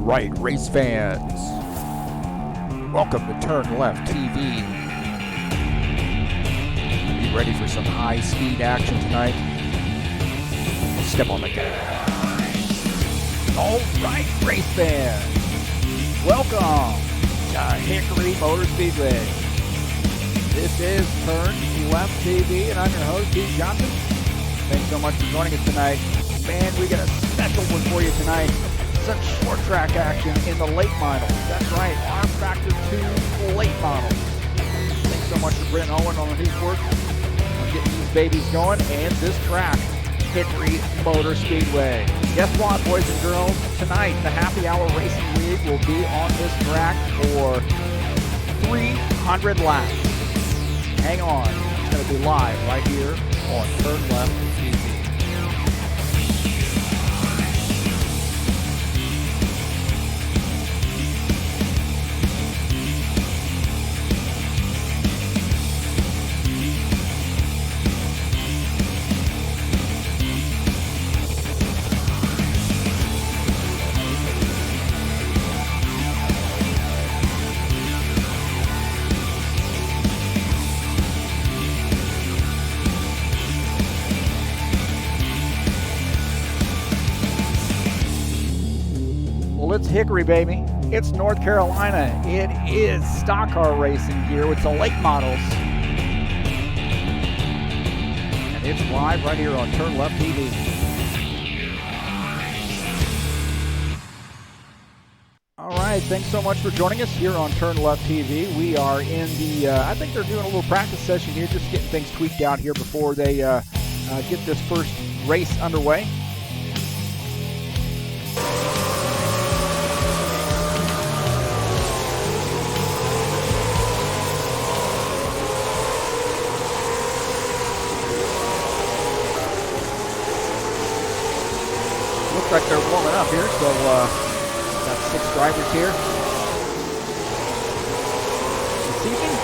right, race fans. Welcome to TurnLeft TV. Are you ready for some high-speed action tonight? Step on the gas. All right, race fans. Welcome to Hickory Motor Speedway. This is TurnLeft TV, and I'm your host, Heath Johnson. Thanks so much for joining us tonight. Man, we got a special one for you tonight. Some short track action in the late models. That's right, rFactor 2 late models. Thanks so much to Brent Owen on his work on getting these babies going. And this track, Hickory Motor Speedway. Guess what, boys and girls? Tonight, the Happy Hour Racing League will be on this track for 300 laps. Hang on, it's going to be live right here on TurnLeft TV. It's Hickory, baby. It's North Carolina. It is stock car racing here with the late models. And it's live right here on TurnLeft TV. All right, thanks so much for joining us here on TurnLeft TV. We are in the, I think they're doing a little practice session here, just getting things tweaked out here before they get this first race underway. Looks like they're warming up here, so got 6 drivers here this evening.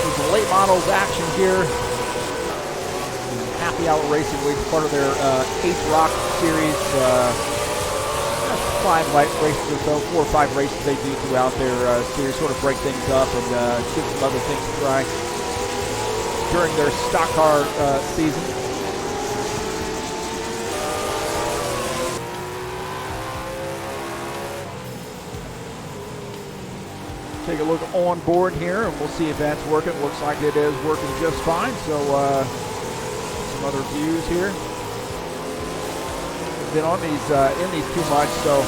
There's the late models action here. Happy Hour Racing League, part of their H-Rock series. 5 races or so, 4 or 5 races they do throughout their series, sort of break things up and give some other things to try during their stock car season. Take a look on board here and we'll see if that's working. Looks like it is working just fine. So some other views here. Been on these in these too much, so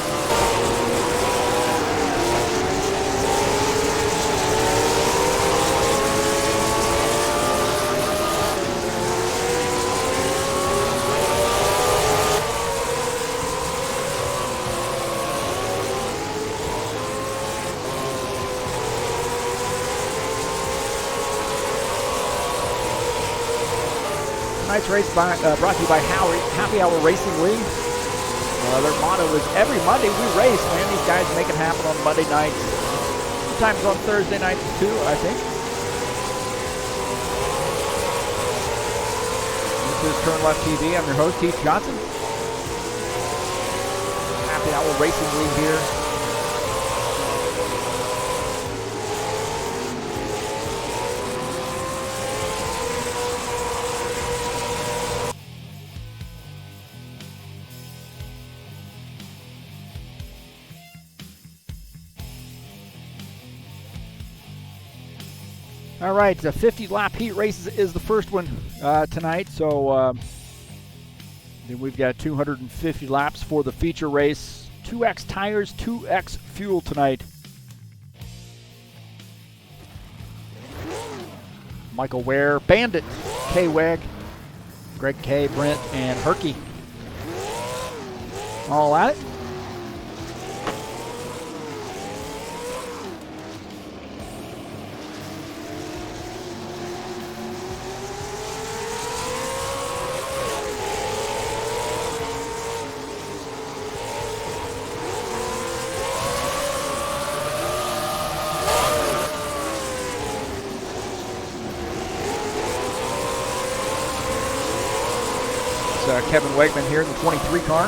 tonight's race brought to you by Happy Hour Racing League. Their motto is every Monday we race, man. These guys make it happen on Monday nights. Sometimes on Thursday nights too, I think. This is TurnLeft TV. I'm your host, Heath Johnson. Happy Hour Racing League here. All right, the 50-lap heat race is the first one tonight. So then we've got 250 laps for the feature race. 2X tires, 2X fuel tonight. Michael Ware, Bandit, K-Weg, Greg K, Brent, and Herky. All at it. Kevin Wegman here in the 23 car.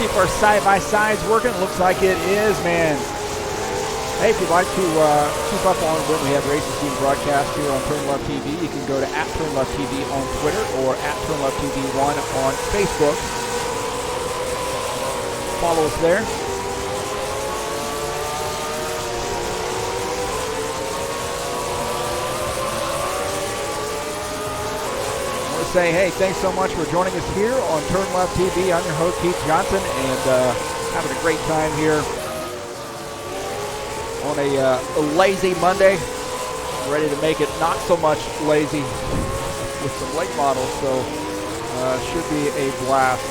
See if our side-by-side's working. Looks like it is, man. Hey, if you'd like to keep up on when we have races being broadcast here on TurnLeft TV, you can go to @TurnLeft TV on Twitter or @TurnLeft TV1 on Facebook. Follow us there. Say, hey, thanks so much for joining us here on TurnLeft TV. I'm your host, Heath Johnson, and having a great time here on a lazy Monday. Ready to make it not so much lazy with some late models, so should be a blast.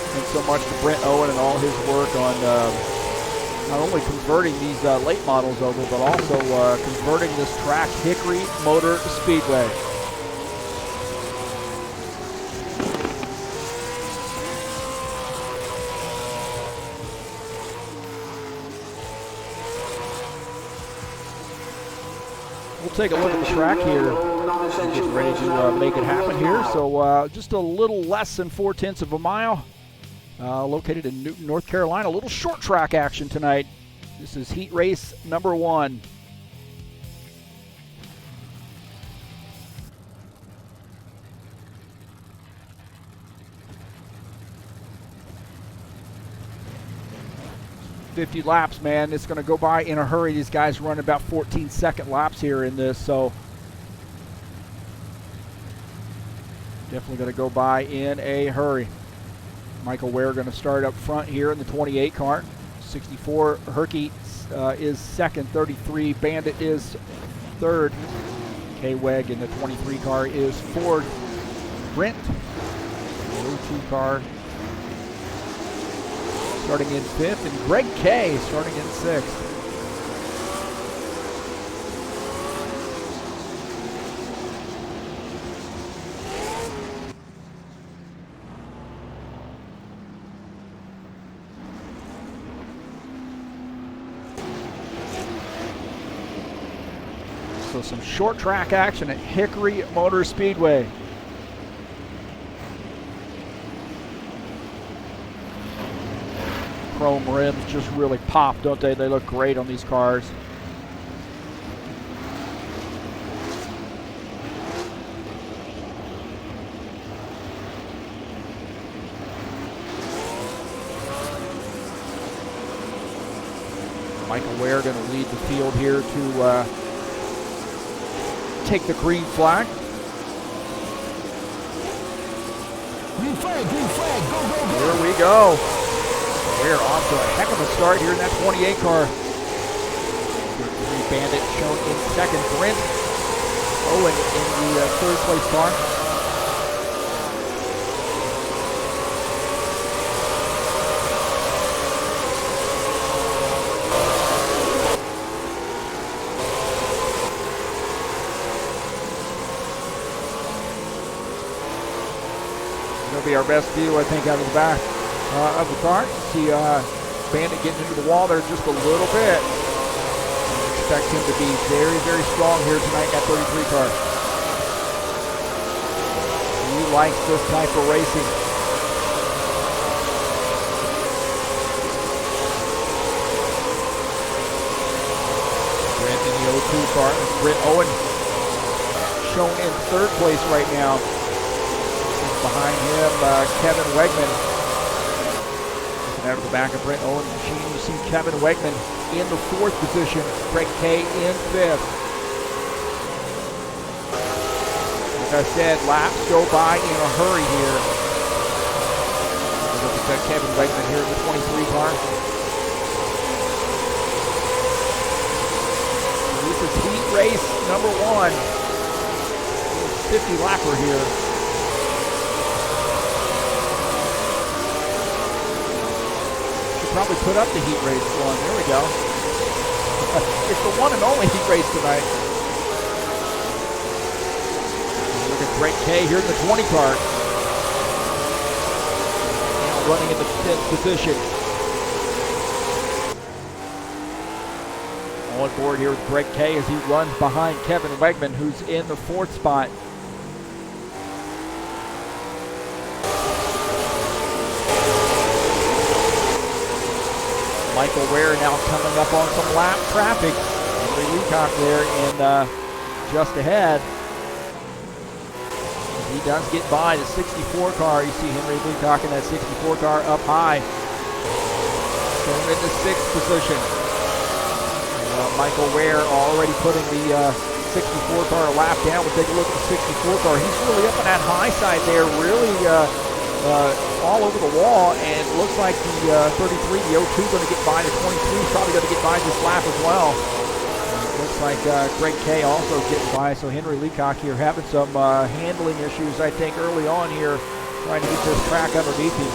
Thanks so much to Brent Owen and all his work on not only converting these late models over, but also converting this track, Hickory Motor Speedway. We'll take a look at the track here and get ready to make it happen here. So just a little less than 4/10 of a mile, located in Newton, North Carolina. A little short track action tonight. This is heat race number 1. $50 laps, man. It's going to go by in a hurry. These guys run about 14-second laps here in this, so definitely going to go by in a hurry. Michael Ware going to start up front here in the 28 car. 64 Herky is second. 33 Bandit is third. K-Weg in the 23 car is fourth. Brent, the 02 car, starting in 5th, and Greg K starting in 6th. So some short track action at Hickory Motor Speedway. Chrome rims just really pop, don't they? They look great on these cars. Michael Ware going to lead the field here to take the green flag. Green flag, go, go, go. Here we go. We're off to a heck of a start here in that 28 car. Bandit shown in second. Brent Owen in the third place car. It'll be our best view, I think, out of the back of the car. See Bandit getting into the wall there just a little bit. Expect him to be very, very strong here tonight in that 33 car. He likes this type of racing. Brent in the 02 car. Brent Owen shown in third place right now. Behind him, Kevin Wegman. Looking out of the back of Brent Owen's machine, you see Kevin Wegman in the fourth position. Greg K in fifth. Like I said, laps go by in a hurry here. Look at Kevin Wegman here in the 23 car. This is heat race number 1. 50 lapper here. Probably put up the heat race one. There we go. It's the one and only heat race tonight. Look at Greg K here in the 20 car. Now running in the 5th position. On board here with Greg K as he runs behind Kevin Wegman, who's in the 4th spot. Michael Ware now coming up on some lap traffic. Henry Leacock there in just ahead. He does get by the 64 car. You see Henry Leacock in that 64 car up high. Going in the 6th position. Michael Ware already putting the 64 car lap down. We'll take a look at the 64 car. He's really up on that high side there, really all over the wall, and it looks like the 33, the 02 going to get by, the 23 is probably going to get by this lap as well. Looks like Greg K also getting by, so Henry Leacock here having some handling issues, I think, early on here, trying to get this track underneath him.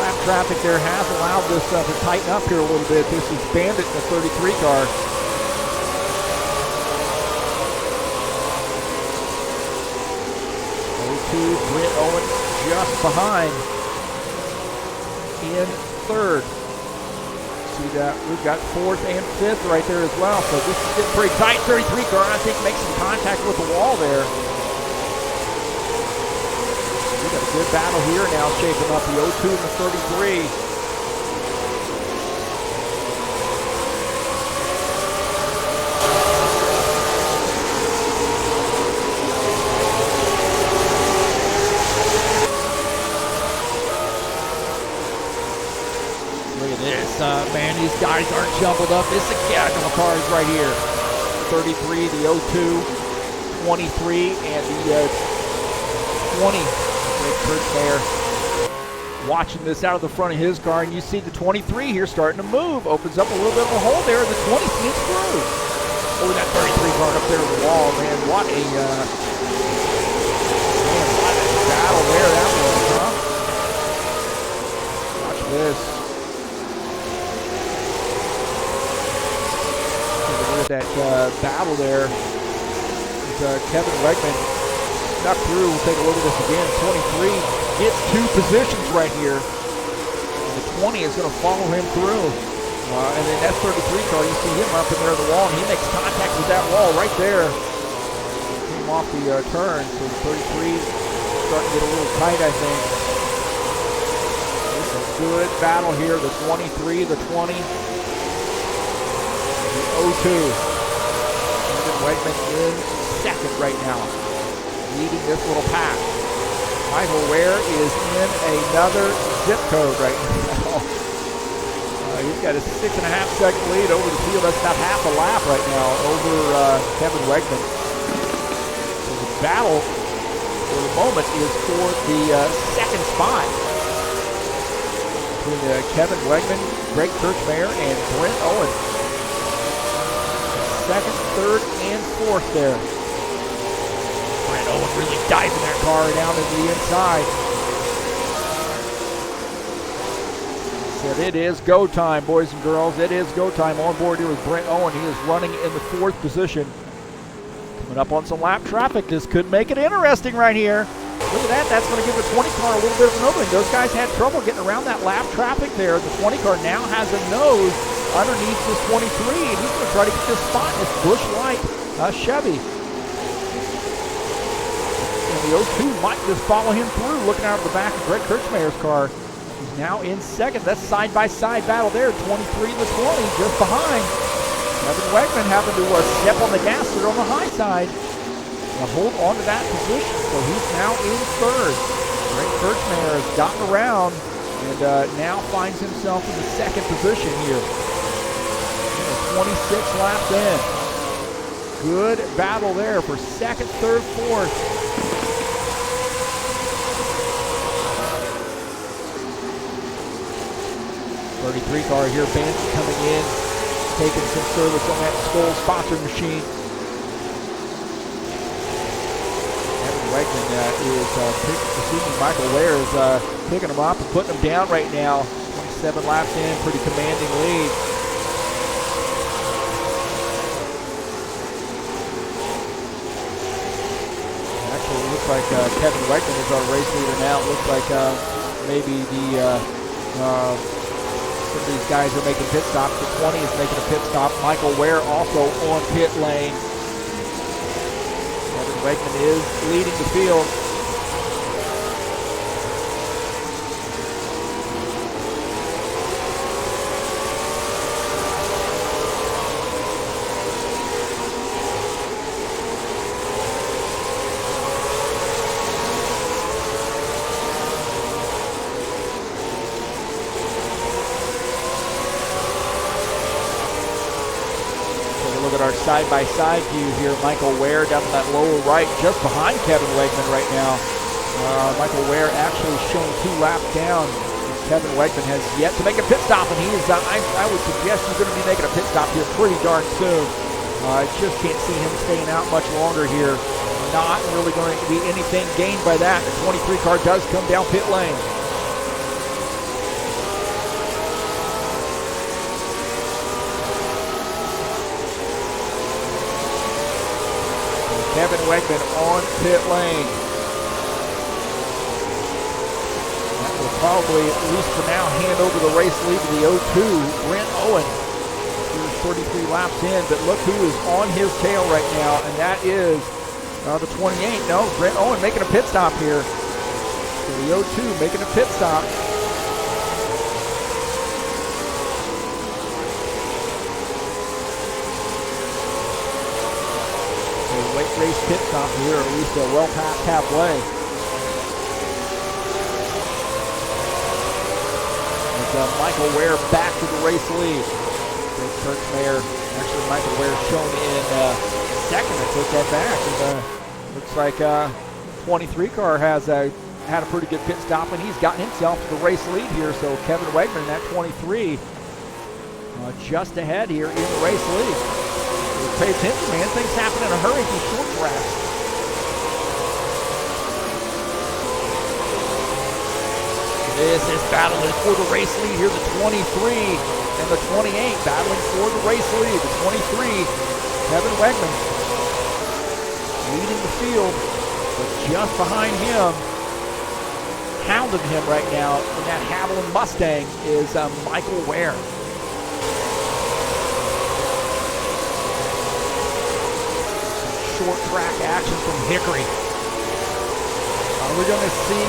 Lap traffic there has allowed this to tighten up here a little bit. This is Bandit in the 33 car. Brent Owen just behind in third. See that we've got 4th and 5th right there as well. So this is getting pretty tight. 33 car, I think, makes some contact with the wall there. We've got a good battle here now shaping up, the 02 and the 33. Man, these guys aren't jumbled up. This is a gaggle of cars right here. 33, the 02, 23, and the 20. Great Kurt there. Watching this out of the front of his car, and you see the 23 here starting to move. Opens up a little bit of a hole there, and the 20 sneaks through. Oh, that 33 car up there in the wall, man. What a battle there that was, huh? Watch this. That battle there. Kevin Wegman snuck through. We'll take a look at this again. 23 gets 2 positions right here. And the 20 is going to follow him through. And then that 33 car, you see him up in there on the wall, and he makes contact with that wall right there. Came off the turn, so the 33 starting to get a little tight, I think. It's a good battle here. The 23, the 20. 02. Kevin Wegman in second right now, leading this little pack. Michael Ware is in another zip code right now. He's got a 6.5 second lead over the field. That's about half a lap right now over Kevin Wegman. battle for the moment is for the second spot between Kevin Wegman, Greg Kirchmeier, and Brent Owen. Second, third, and fourth there. Brent Owen really diving that car down to the inside. Said it is go time, boys and girls. It is go time. On board here with Brent Owen. He is running in the fourth position. Coming up on some lap traffic. This could make it interesting right here. Look at that. That's going to give the 20 car a little bit of an opening. Those guys had trouble getting around that lap traffic there. The 20 car now has a nose underneath this 23, and he's going to try to get this spot in this Busch Light Chevy. And the 02 might just follow him through, looking out of the back of Greg Kirchmeier's car. He's now in second. That's side-by-side battle there. 23 and the 20 just behind. Kevin Wegman having to step on the gas there on the high side. Now hold on to that position. So he's now in third. Greg Kirchmeier has gotten around and now finds himself in the second position here. 26 laps in. Good battle there for second, third, fourth. 33 car here, Banshee coming in, taking some service on that Skoll sponsor machine. Kevin Wegman Michael Ware is picking him up and putting him down right now. 27 laps in, pretty commanding lead. Actually, it looks like Kevin Wegman is our race leader now. It looks like maybe some of these guys are making pit stops. The 20 is making a pit stop. Michael Ware also on pit lane. Kevin Wegman is leading the field. Look at our side-by-side view here. Michael Ware down in that lower right, just behind Kevin Wegman right now. Michael Ware actually showing 2 laps down. Kevin Wegman has yet to make a pit stop, and he is, I would suggest he's going to be making a pit stop here pretty darn soon. I just can't see him staying out much longer here. Not really going to be anything gained by that. The 23 car does come down pit lane. Kevin Wegman on pit lane. That will probably, at least for now, hand over the race lead to the 02, Brent Owen. He's 33 laps in, but look who is on his tail right now, and that is the 28. No, Brent Owen making a pit stop here. So the 02 making a pit stop. Late race pit stop here, at least well past halfway. With Michael Ware back to the race lead. Greg Kirchmeier, actually Michael Ware shown in second. I took that back. And, looks like 23 car has had a pretty good pit stop, and he's gotten himself to the race lead here. So Kevin Wegman in that 23 just ahead here in the race lead. Pay attention, man. Things happen in a hurry through short tracks. This battling for the race lead here. The 23 and the 28 battling for the race lead. The 23, Kevin Wegman, leading the field, but just behind him, hounding him right now in that Haviland Mustang is Michael Ware. Short track action from Hickory. Are we going to see,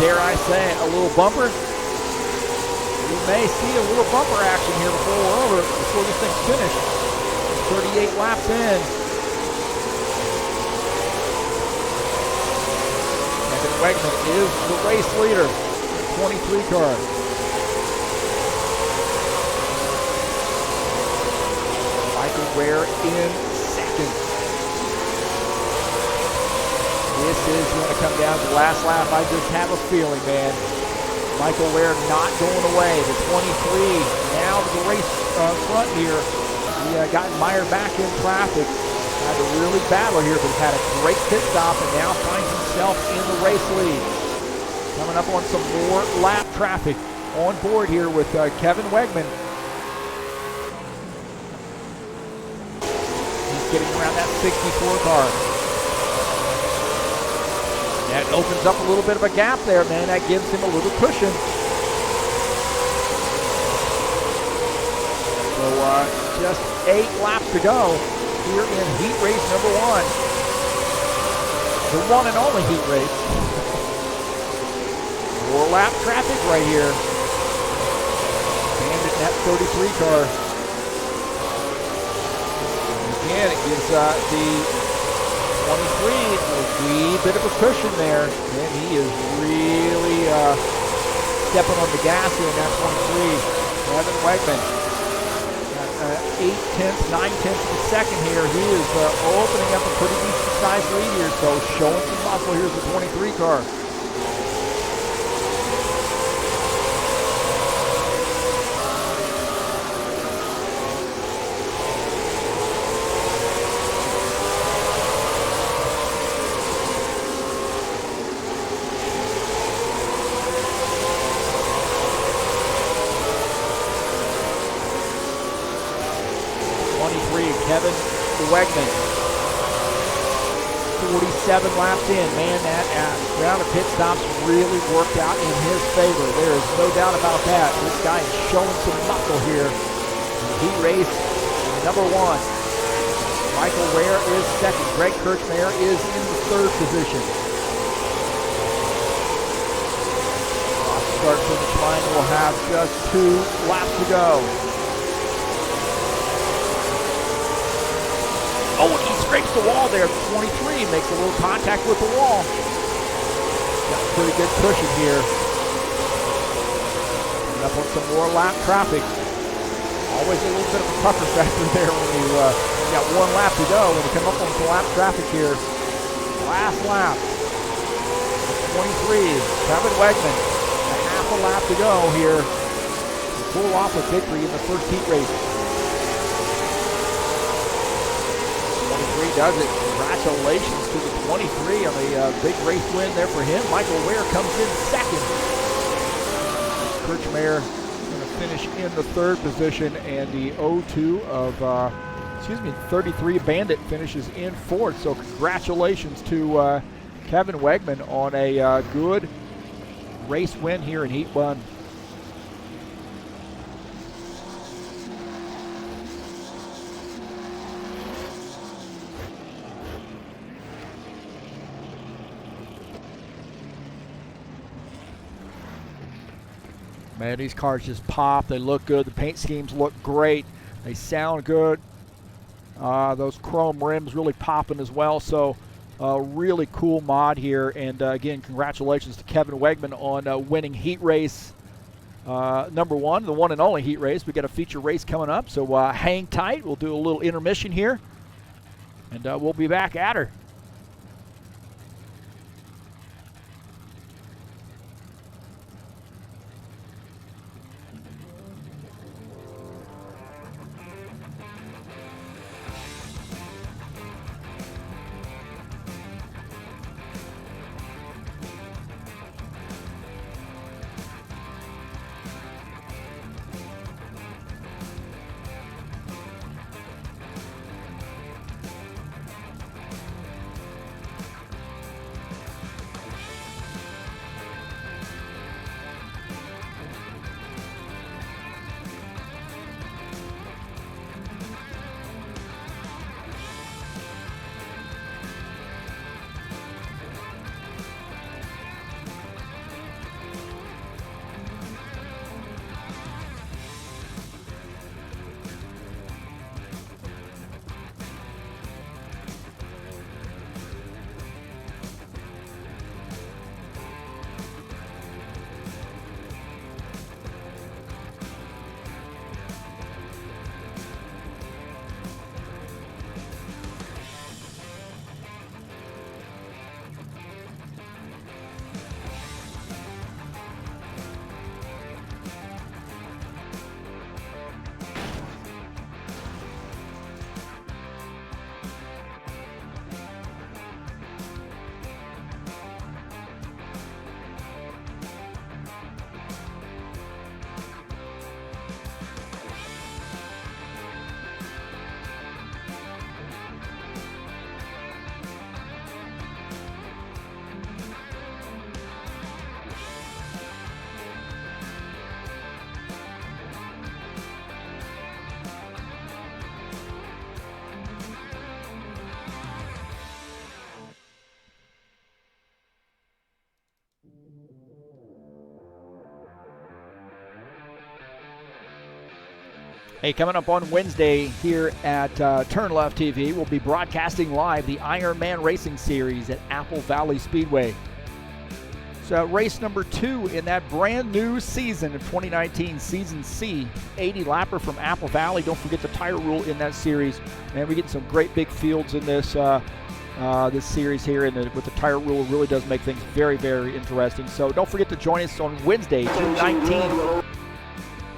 dare I say, a little bumper? We may see a little bumper action here before this thing's finished. 38 laps in. Kevin Wegman is the race leader. 23 car. Michael Ware in second. This is going to come down to the last lap. I just have a feeling, man. Michael Ware not going away. The 23 now to the race front here. He got mired back in traffic. Had to really battle here, but had a great pit stop and now finds himself in the race lead. Coming up on some more lap traffic on board here with Kevin Wegman. He's getting around that 64 car. That opens up a little bit of a gap there, man. That gives him a little cushion. So just 8 laps to go here in heat race number 1. The one and only heat race. 4 lap traffic right here. And in that 33 car. Again, it gives the 23 a wee bit of a cushion there. And he is really stepping on the gas here in that 23. Kevin Wegman. 8 tenths, 9 tenths of a second here. He is opening up a pretty decent sized lead here, so showing some muscle. Here's the 23 car. Kevin Wegman, 47 laps in. Man, that round of pit stops really worked out in his favor. There is no doubt about that. This guy is showing some muscle here. Heat race number 1. Michael Ware is second. Greg Kirchmeier is in the 3rd position. Off the start finish line, we'll have just 2 laps to go. Oh, and he scrapes the wall there. 23 makes a little contact with the wall. Got a pretty good cushion here. Coming up on some more lap traffic. Always a little bit of a pucker factor there when you got 1 lap to go. When you come up on some lap traffic here. Last lap. 23, Kevin Wegman. A half a lap to go here. To pull off a victory in the first heat race. Does it. Congratulations to the 23 on the big race win there for him. Michael Ware comes in second. Kirchmeier going to finish in the 3rd position, and the 02 of 33 Bandit finishes in 4th. So congratulations to Kevin Wegman on a good race win here in Heat 1. Man, these cars just pop. They look good. The paint schemes look great. They sound good. Those chrome rims really popping as well. So really cool mod here. And again, congratulations to Kevin Wegman on winning heat race number 1, the one and only heat race. We got a feature race coming up. So hang tight. We'll do a little intermission here. And we'll be back at her. Hey, coming up on Wednesday here at TurnLeft TV, we'll be broadcasting live the Ironman Racing Series at Apple Valley Speedway. So race number 2 in that brand new season of 2019, Season C, 80 lapper from Apple Valley. Don't forget the tire rule in that series. Man, we're getting some great big fields in this this series here, and with the tire rule, it really does make things very, very interesting. So don't forget to join us on Wednesday, June 19th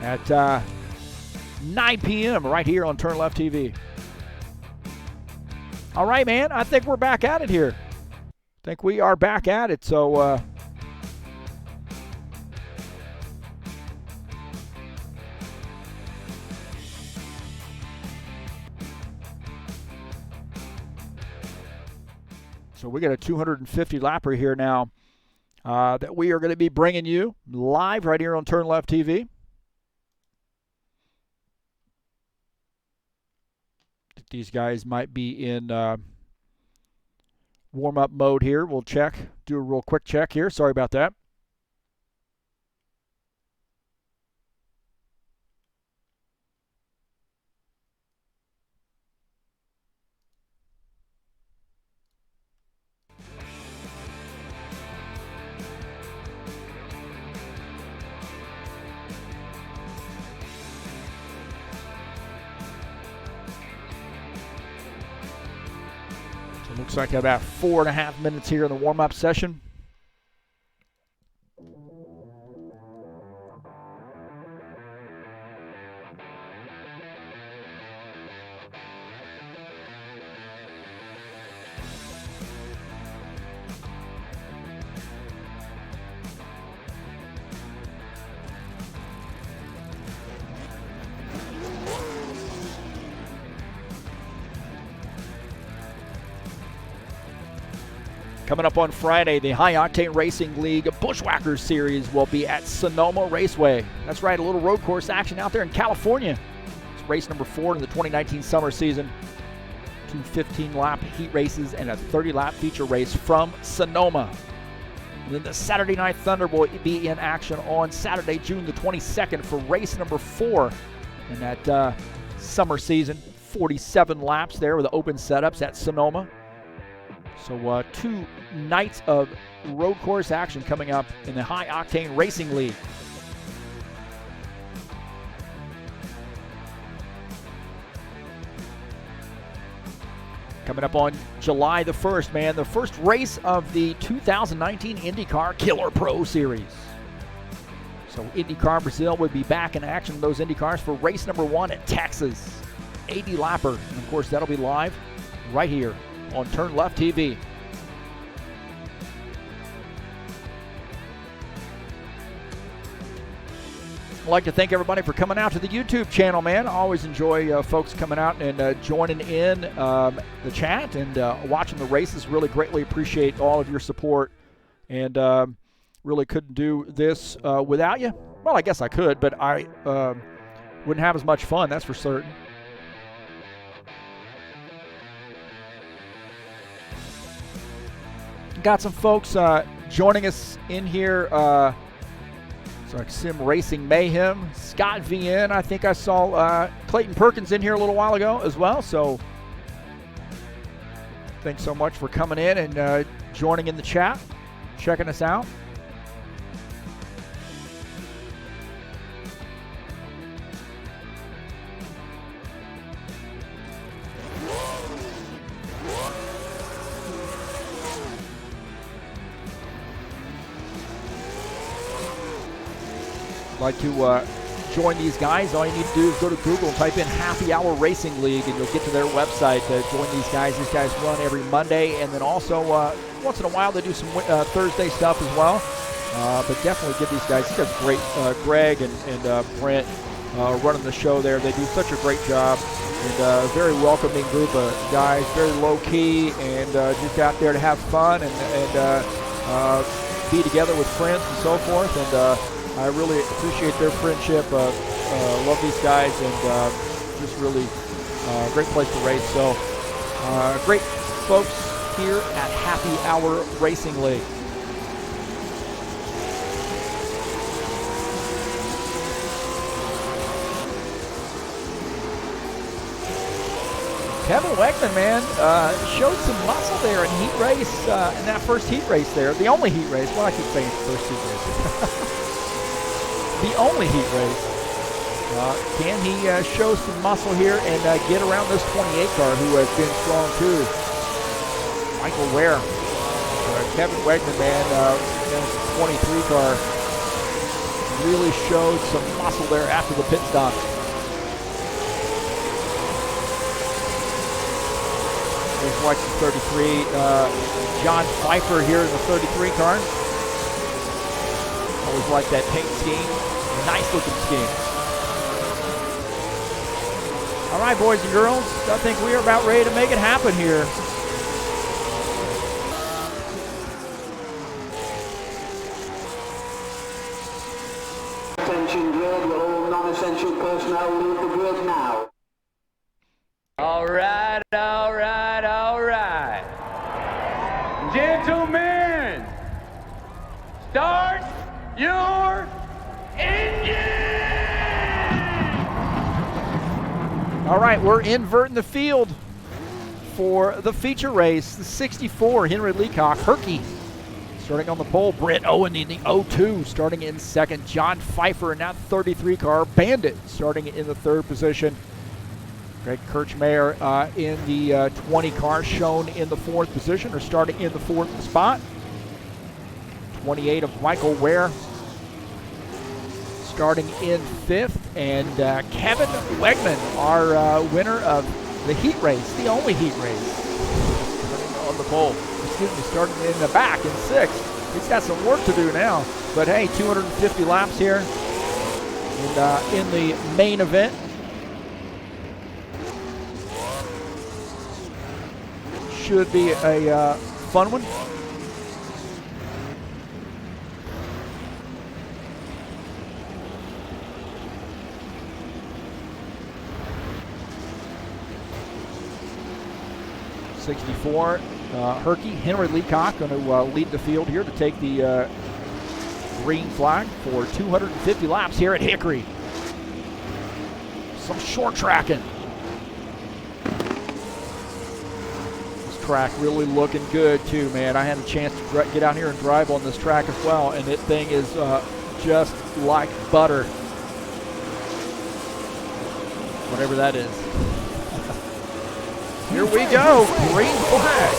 at 9 p.m. right here on TurnLeft TV. All right, man, I think we're back at it here. I think we are back at it, so So we got a 250 lapper here now that we are going to be bringing you live right here on TurnLeft TV. These guys might be in warm-up mode here. We'll check, do a real quick check here. Sorry about that. Looks like about 4.5 minutes here in the warm-up session. Coming up on Friday, the High Octane Racing League Bushwhackers Series will be at Sonoma Raceway. That's right, a little road course action out there in California. It's race number 4 in the 2019 summer season. 2 15-lap heat races and a 30-lap feature race from Sonoma. And then the Saturday Night Thunder will be in action on Saturday, June the 22nd for race number 4 in that summer season. 47 laps there with open setups at Sonoma. So 2 nights of road course action coming up in the High Octane Racing League. Coming up on July the 1st, man, the first race of the 2019 IndyCar Killer Pro Series. So IndyCar Brazil would be back in action in those IndyCars for race number 1 at Texas. 80 lapper, and of course that'll be live right here on TurnLeft TV. I'd like to thank everybody for coming out to the YouTube channel, man. I always enjoy folks coming out and joining in the chat and watching the races. Really greatly appreciate all of your support, and really couldn't do this without you. Well, I guess I could, but I wouldn't have as much fun, that's for certain. Got some folks joining us in here. So Sim Racing Mayhem, Scott VN. I think I saw Clayton Perkins in here a little while ago as well. So thanks so much for coming in and joining in the chat, checking us out. Like to join these guys, all you need to do is go to Google and type in Happy Hour Racing League, and you'll get to their website to join these guys. These guys run every Monday, and then also once in a while they do some Thursday stuff as well. But definitely give these guys great. Greg and Brent running the show there. They do such a great job, and a very welcoming group of guys, very low key, and just out there to have fun and be together with friends and so forth. And I really appreciate their friendship. Love these guys, and just really great place to race. So great folks here at Happy Hour Racing League. Kevin Wegman, man, showed some muscle there in heat race, in that first heat race there. The only heat race. Well, I keep saying first heat race. The only heat race. Can he show some muscle here and get around this 28 car who has been strong too? Michael Ware. Kevin Wegman, man, in his 23 car, really showed some muscle there after the pit stop. Here's watching 33. John Pfeiffer here in the 33 car. Always like that paint scheme. Nice looking scheme. All right, boys and girls, I think we are about ready to make it happen here. Attention grid, all non-essential personnel leave the grid now. All right, all right, all right. Gentlemen, start your engine! All right, we're inverting the field for the feature race. The 64, Henry Leacock, Herky, starting on the pole. Brent Owen in the 02, starting in second. John Pfeiffer in that 33 car. Bandit starting in the third position. Greg Kirchmayer in the 20 car, shown in the fourth position, or starting in the fourth spot. 28 of Michael Ware starting in fifth, and Kevin Wegman, our winner of the heat race, the only heat race, starting on the pole. Excuse me, starting in the back in sixth. He's got some work to do now, but hey, 250 laps here in the main event. Should be a fun one. '64, Herky, Henry Leacock going to lead the field here to take the green flag for 250 laps here at Hickory. Some short tracking. Track really looking good too, man. I had a chance to get out here and drive on this track as well, and that thing is just like butter. Whatever that is. Here we go, green flag.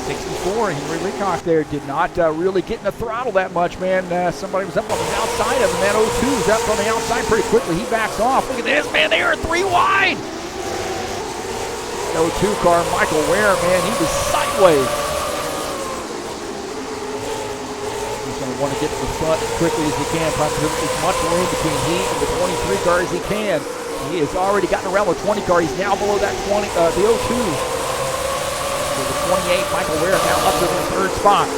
64, Henry Leacock there did not really get in the throttle that much, man. Somebody was up on the outside of him. That 02 is up on the outside pretty quickly. He backs off. Look at this, man. They are 3 wide. 02 car, Michael Ware, man, he was sideways. He's going to want to get to the front as quickly as he can, trying to put as much room between he and the 23 car as he can. He has already gotten around the 20 car. He's now below that 20, the 02. So the 28, Michael Ware, now up to the third spot.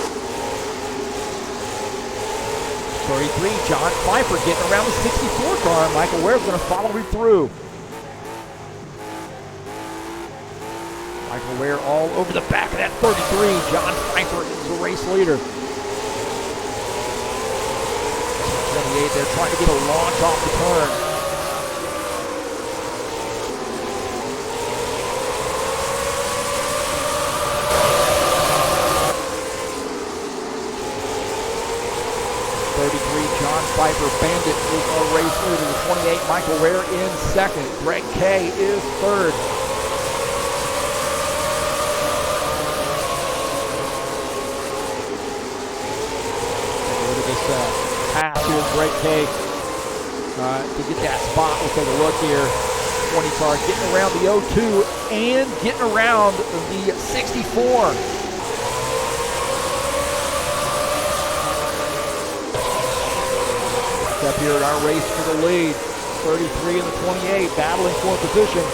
33, John Pfeiffer getting around the 64 car. Michael Ware is going to follow him through. Michael Ware all over the back of that 33. John Pfeiffer is the race leader. 28, they're trying to get a launch off the turn. John Pfeiffer, Bandit is our race leader. The 28, Michael Ware in second. Greg K is third. Pass here, Greg K to get that spot. We'll take a look here. 20 car getting around the 02 and getting around the 64. Up here in our race for the lead. 33 and the 28 battling for position.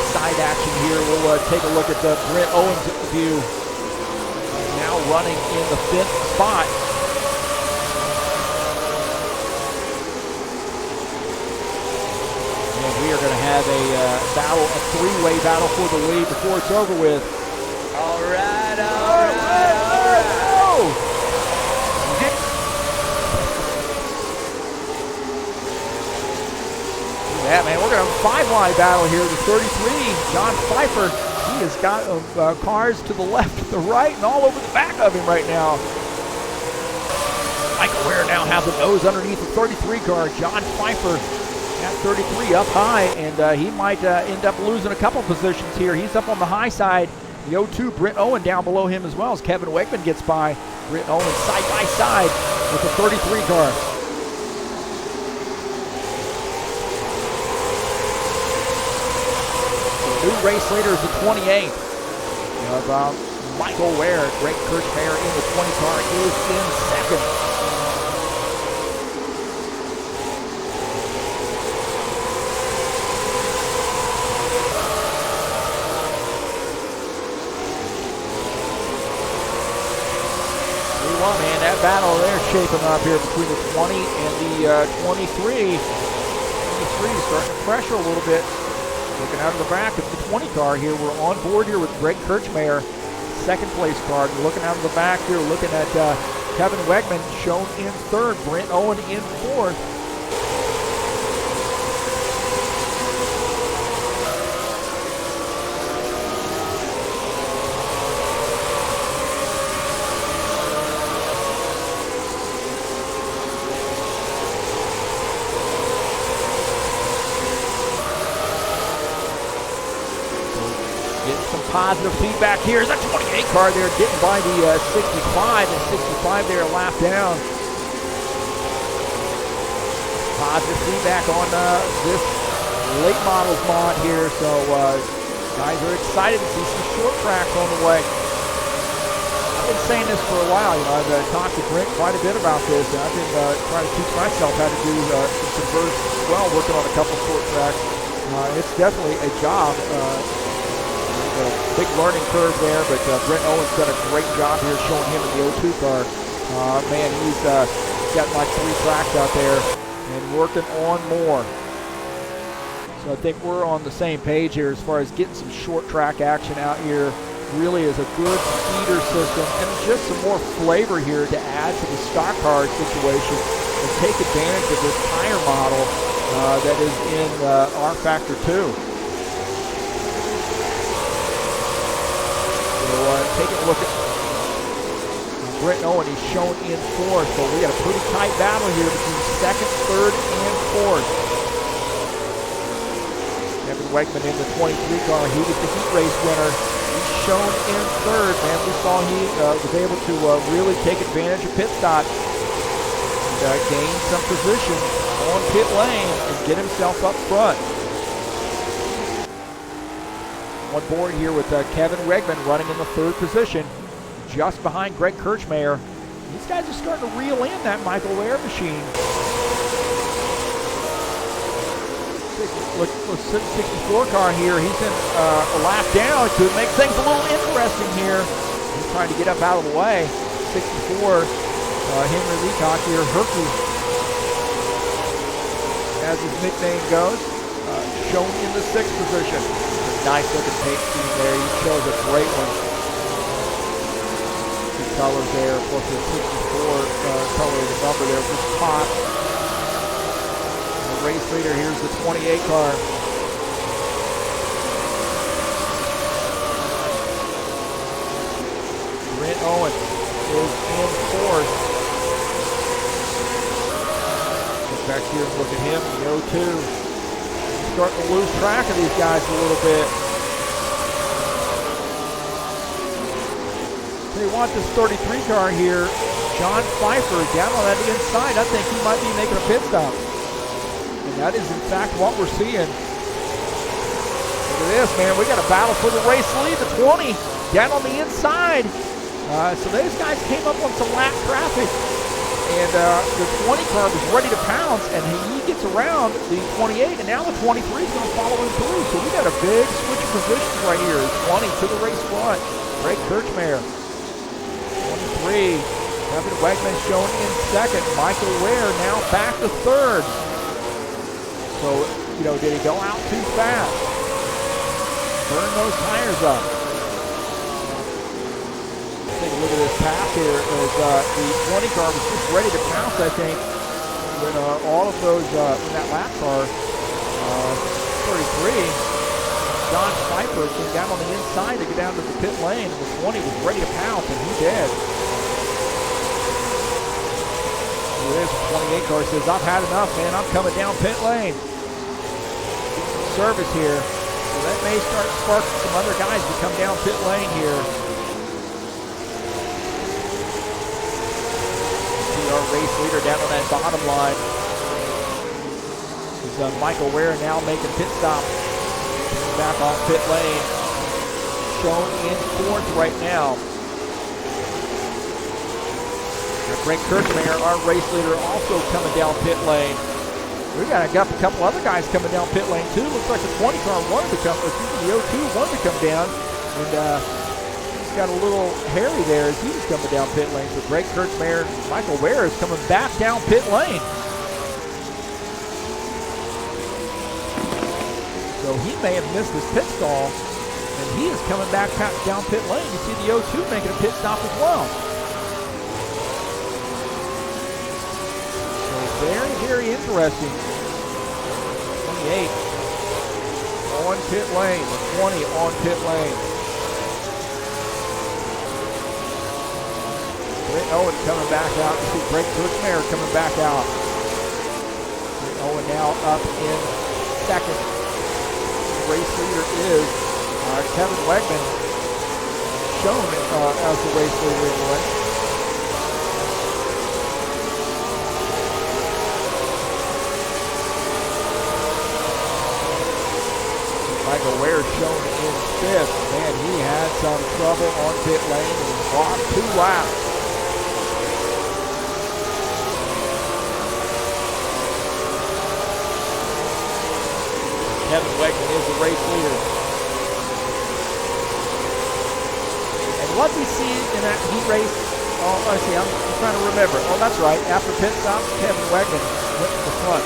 Side action here. We'll take a look at Brent Owens' view. Now running in the fifth spot. And we are going to have a battle, a three-way battle for the lead before it's over with. All right, all right, all right. Yeah, man, we're going to have a five-wide battle here. The 33, John Pfeiffer, he has got cars to the left, to the right, and all over the back of him right now. Michael Ware now has a nose underneath the 33 car. John Pfeiffer at 33 up high, and he might end up losing a couple positions here. He's up on the high side. The 02, Britt Owen down below him as well as Kevin Wegman gets by. Britt Owen side by side with the 33 car. The new race leader is the 28 of Michael Ware. Greg Kirchmeier in the 20 car is in second. Man, that battle there shaping up here between the 20 and the 23. 23 starting to pressure a little bit. Looking out of the back of the 20 car here. We're on board here with Greg Kirchmeier, second place car. Looking out of the back here, looking at Kevin Wegman shown in third. Brent Owen in fourth. Positive feedback here. Is that 28 car there getting by the 65, and 65 there a lap down. Positive feedback on this late models mod here, so guys are excited to see some short tracks on the way. I've been saying this for a while. I've talked to Brent quite a bit about this, and I've been trying to teach myself how to do some conversions as well, working on a couple short tracks. It's definitely a job. A big learning curve there, but Brent Owen's done a great job here showing him in the 02 car. Man, he's got like 3 tracks out there and working on more. So I think we're on the same page here as far as getting some short track action out here. Really is a good feeder system and just some more flavor here to add to the stock car situation and take advantage of this tire model that is in rFactor 2. Taking a look at Brent Owen. He's shown in fourth, so we got a pretty tight battle here between second, third, and fourth. Kevin Wegman in the 23 car. He was the heat race winner. He's shown in third. Man, we saw he was able to really take advantage of pit stop and gain some position on pit lane and get himself up front. On board here with Kevin Wegman running in the third position, just behind Greg Kirchmeier. These guys are starting to reel in that Michael Ware machine. Look, 64 car here. He's in a lap down. Could make things a little interesting here. He's trying to get up out of the way. 64, Henry Leacock here, Herky, as his nickname goes, shown in the 6th position. Nice looking paint scheme there. He shows a great one. Two colors there, plus the 64 color of the number there for top. The race leader, here's the 28 car. Brent Owen is in fourth. Get back here and look at him, the 02. Starting to lose track of these guys a little bit. So you want this 33 car here, John Pfeiffer down on that inside. I think he might be making a pit stop. And that is in fact what we're seeing. Look at this, man. We got a battle for the race lead. The 20 down on the inside. So these guys came up on some lap traffic. And the 20 car was ready to pounce, and he gets around the 28, and now the 23 is going to follow him through. So we got a big switch of positions right here. 20 to the race front. Greg Kirchmeier. 23. Kevin Wegman shown in second. Michael Ware now back to third. So, did he go out too fast? Burn those tires up. Take a look at this pass here as the 20 car was just ready to pounce, I think, when all of those, when that lap car 33. John Pfeiffer came down on the inside to get down to the pit lane, and the 20 was ready to pounce, and he did. This 28 car says, I've had enough, man. I'm coming down pit lane. Service here. So that may start sparking some other guys to come down pit lane here. See our race leader down on that bottom line. Is Michael Ware now making pit stop. Back on pit lane. Shown in fourth right now. Greg Kirchmeier, our race leader, also coming down pit lane. We've got a couple other guys coming down pit lane too. Looks like the 20 car wanted to come, the 02 wanted to come down, and he's got a little hairy there as he's coming down pit lane. So Greg Kirchmeier and Michael Ware is coming back down pit lane. So he may have missed his pit stall, and he is coming back down pit lane. You see the 02 making a pit stop as well. Very, very interesting. 28 on pit lane. 20 on pit lane. Brent Owen coming back out. You see Greg Kirchmeier coming back out. Brent Owen now up in second. The race leader is Kevin Wegman, shown as the race leader in the race. Michael Ware shown in fifth. Man, he had some trouble on pit lane and lost 2 laps. Kevin Wegman is the race leader. And what we see in that heat race, let's see, I'm trying to remember. Oh, that's right. After pit stop, Kevin Wegman went to the front.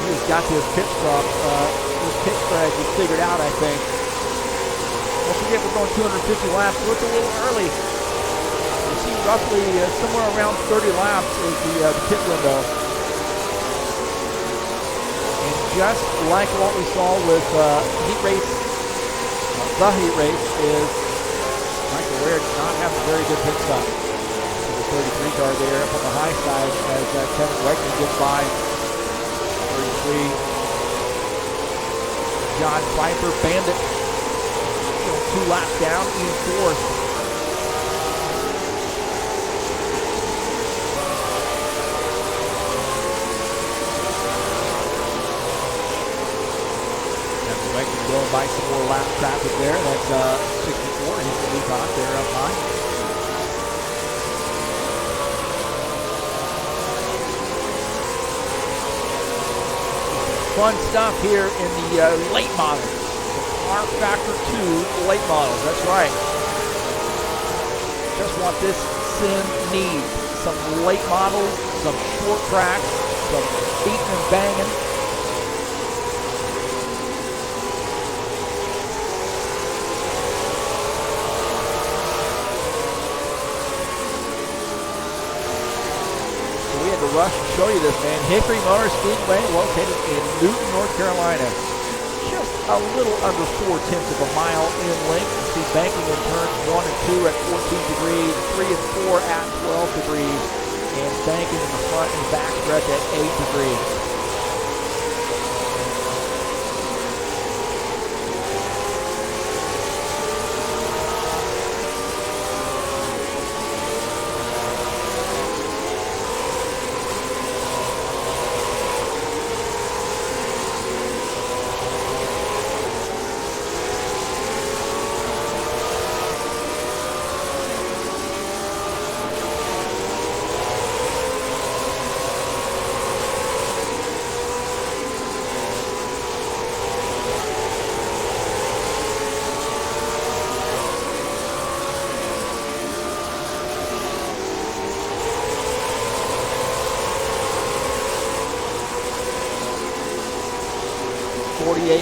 He's got his pit stop. His pit strategy figured out, I think. Don't forget we're going 250 laps, so it's a little early. You see roughly somewhere around 30 laps is the pit window. And just like what we saw with heat race, the heat race is Michael Ware did not have a very good pit stop. The 33 car there up on the high side as Kevin Wegman gets by. 33. John Pfeiffer, Bandit, 2 laps down in fourth. Kevin Wegman going by some more lap traffic there. That's 64. He's the lead on there up high. Fun stuff here in the late models. rFactor 2 late models, that's right. Just what this sim needs. Some late models, some short tracks, some beating and banging. Rush to show you this, man. Hickory Motor Speedway, located in Newton, North Carolina. Just a little under 4/10 of a mile in length. You see banking in turns 1 and 2 at 14 degrees, 3 and 4 at 12 degrees, and banking in the front and back stretch at 8 degrees.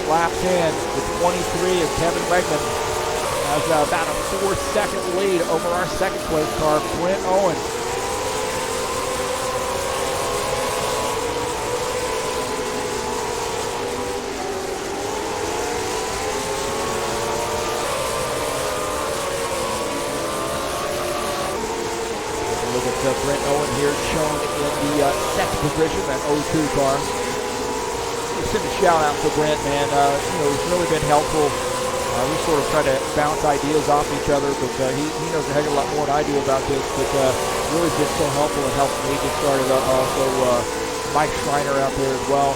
Laps in, the 23 of Kevin Wegman has about a 4-second lead over our second place car, Brent Owen. Brent Owen here shown in the second position, that 02 car. Just send a shout out to Brent, man. He's really been helpful. We sort of try to bounce ideas off each other, but he knows a heck of a lot more than I do about this, but really been so helpful and helping me get started up. Also, Mike Schreiner out there as well.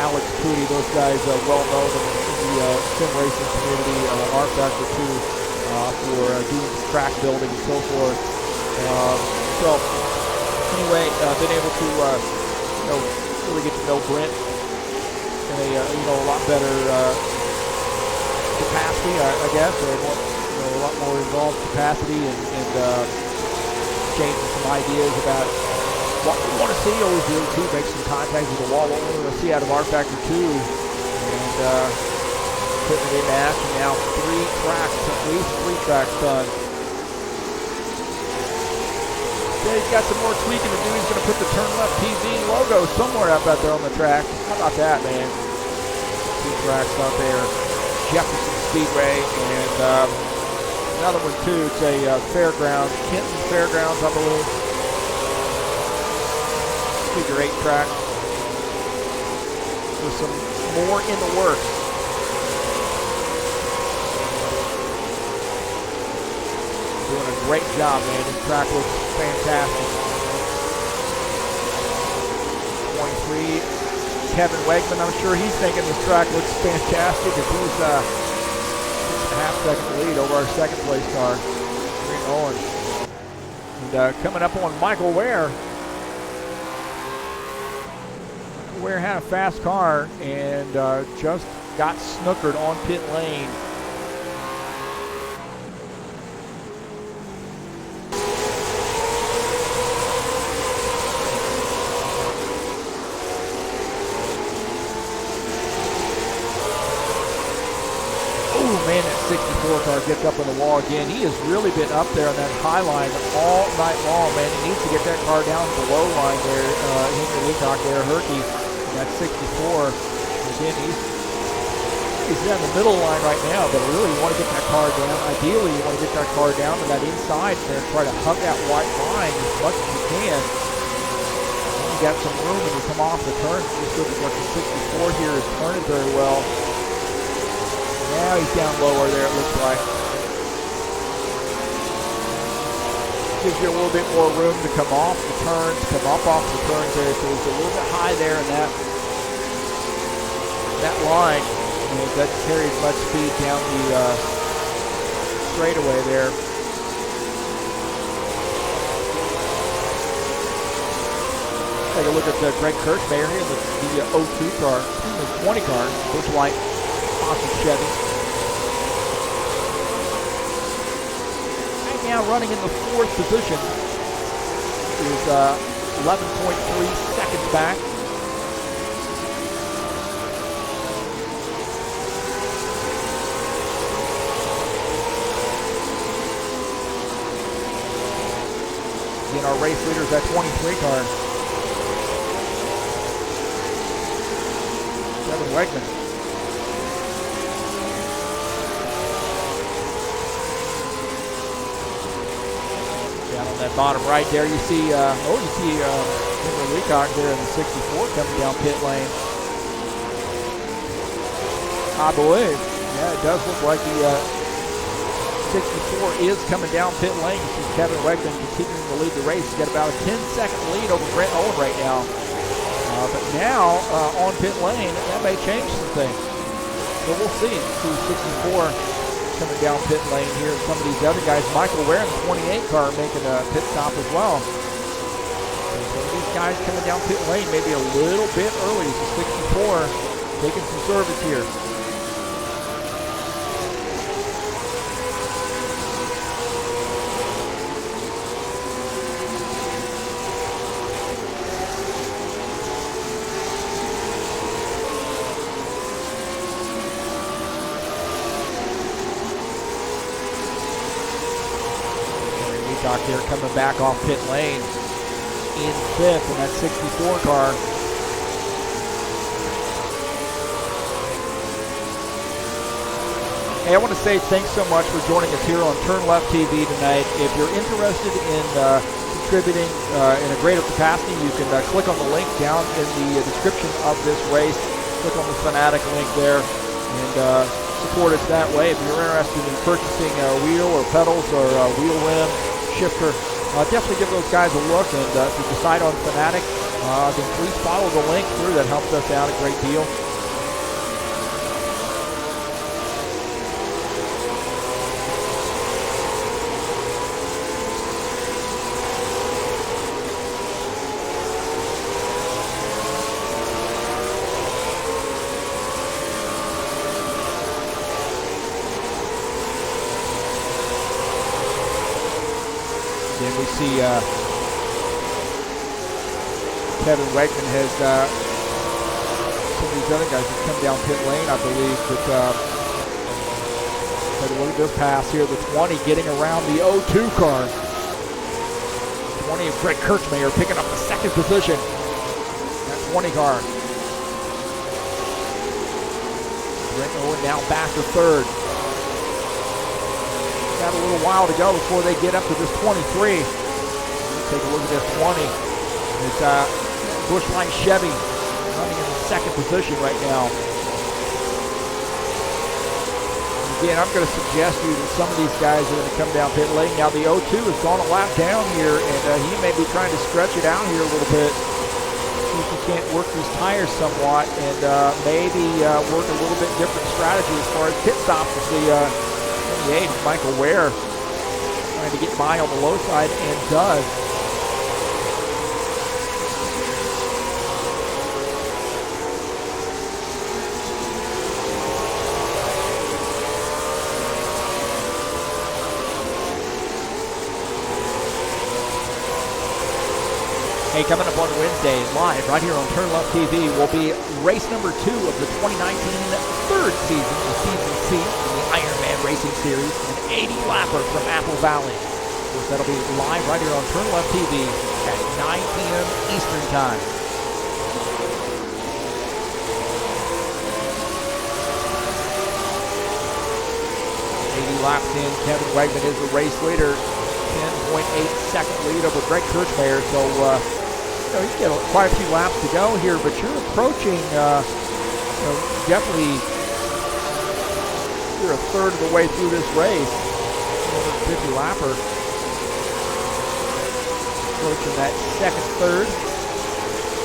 Alex Pooty, those guys well known in the sim racing community, rFactor 2 for doing track building and so forth. So anyway, been able to really get to know Brent in a lot better capacity, I guess, or a lot more involved capacity, and changing some ideas about what we want to see. Always do too, make some contacts with the wall. What we want to see out of rFactor 2, and putting it in action now. At least three tracks done. Yeah, he's got some more tweaking to do. He's going to put the TurnLeft TV logo somewhere up out there on the track. How about that, man? 2 tracks out there. Jefferson Speedway, and another one too. It's a fairgrounds, Kenton Fairgrounds, I believe. Figure 8 track. With some more in the works. Doing a great job, man. This track looks fantastic. 23. Kevin Wegman, I'm sure he's thinking this track looks fantastic. If he's a half-second lead over our second place car, Brent Owen. And coming up on Michael Ware. Michael Ware had a fast car and just got snookered on pit lane. Man, that 64 car gets up on the wall again. He has really been up there on that high line all night long, man. He needs to get that car down below line there. Henry Leacock there, Herky, in that 64. Again, he's down the middle line right now, but really you want to get that car down. Ideally, you want to get that car down to that inside there and try to hug that white line as much as you can. You got some room when you come off the turn. Just looking like the 64 here is turning very well. Now he's down lower there, it looks like. Gives you a little bit more room to come off the turns, come up off the turns there. So he's a little bit high there in that line. And it doesn't carry as much speed down the straightaway there. Take a look at Greg Kirchmayer here in the 02 car, the 20 car, looks like awesome Chevy. Right now running in the 4th position is 11.3 seconds back. Again, our race leader is that 23 car. Kevin Wegman. Down on that bottom right there, you see Henry Leacock there in the 64 coming down pit lane. I believe. Yeah, it does look like the 64 is coming down pit lane. You see Kevin Wegman continuing to lead the race. He's got about a 10-second lead over Brent Owen right now. But now on pit lane, that may change some things. So we'll see. 64 coming down pit lane here. And some of these other guys, Michael Ware in the 28 car making a pit stop as well. So some of these guys coming down pit lane maybe a little bit early. So 64 taking some service here. Here coming back off pit lane in 5th in that 64 car. Hey, I want to say thanks so much for joining us here on TurnLeft TV tonight. If you're interested in contributing in a greater capacity, you can click on the link down in the description of this race. Click on the Fanatic link there and support us that way. If you're interested in purchasing a wheel or pedals or a wheel rim, shifter, definitely give those guys a look. And if you decide on Fanatic, then please follow the link through. That helps us out a great deal. Then we see Kevin Wegman has some of these other guys that come down pit lane, I believe. But take a look at this pass here. The 20 getting around the 02 car. 20 of Greg Kirchmayer picking up the second position. That 20 car. Brent Owen now back to third. Got a little while to go before they get up to this 23. Let's take a look at this 20. It's Bushline Chevy running in the second position right now. Again, I'm going to suggest to you that some of these guys are going to come down pit lane. Now the 02 has gone a lap down here, and he may be trying to stretch it out here a little bit. See if he can't work these tires somewhat, and maybe work a little bit different strategy as far as pit stops with the 28, Michael Ware, trying to get by on the low side, and does. Hey, coming up on Wednesday, live right here on TurnLeft TV, will be race number 2 of the 2019 third season of Season C in the Ironman Racing Series, an 80-lapper from Apple Valley. Of course, that'll be live right here on TurnLeft TV at 9 p.m. Eastern Time. Laps in, Kevin Wegman is the race leader, 10.8 second lead over Greg Kirchmayer. So you get quite a few laps to go here, but you're approaching, definitely, you're a third of the way through this race. 250 lapper, approaching that second third.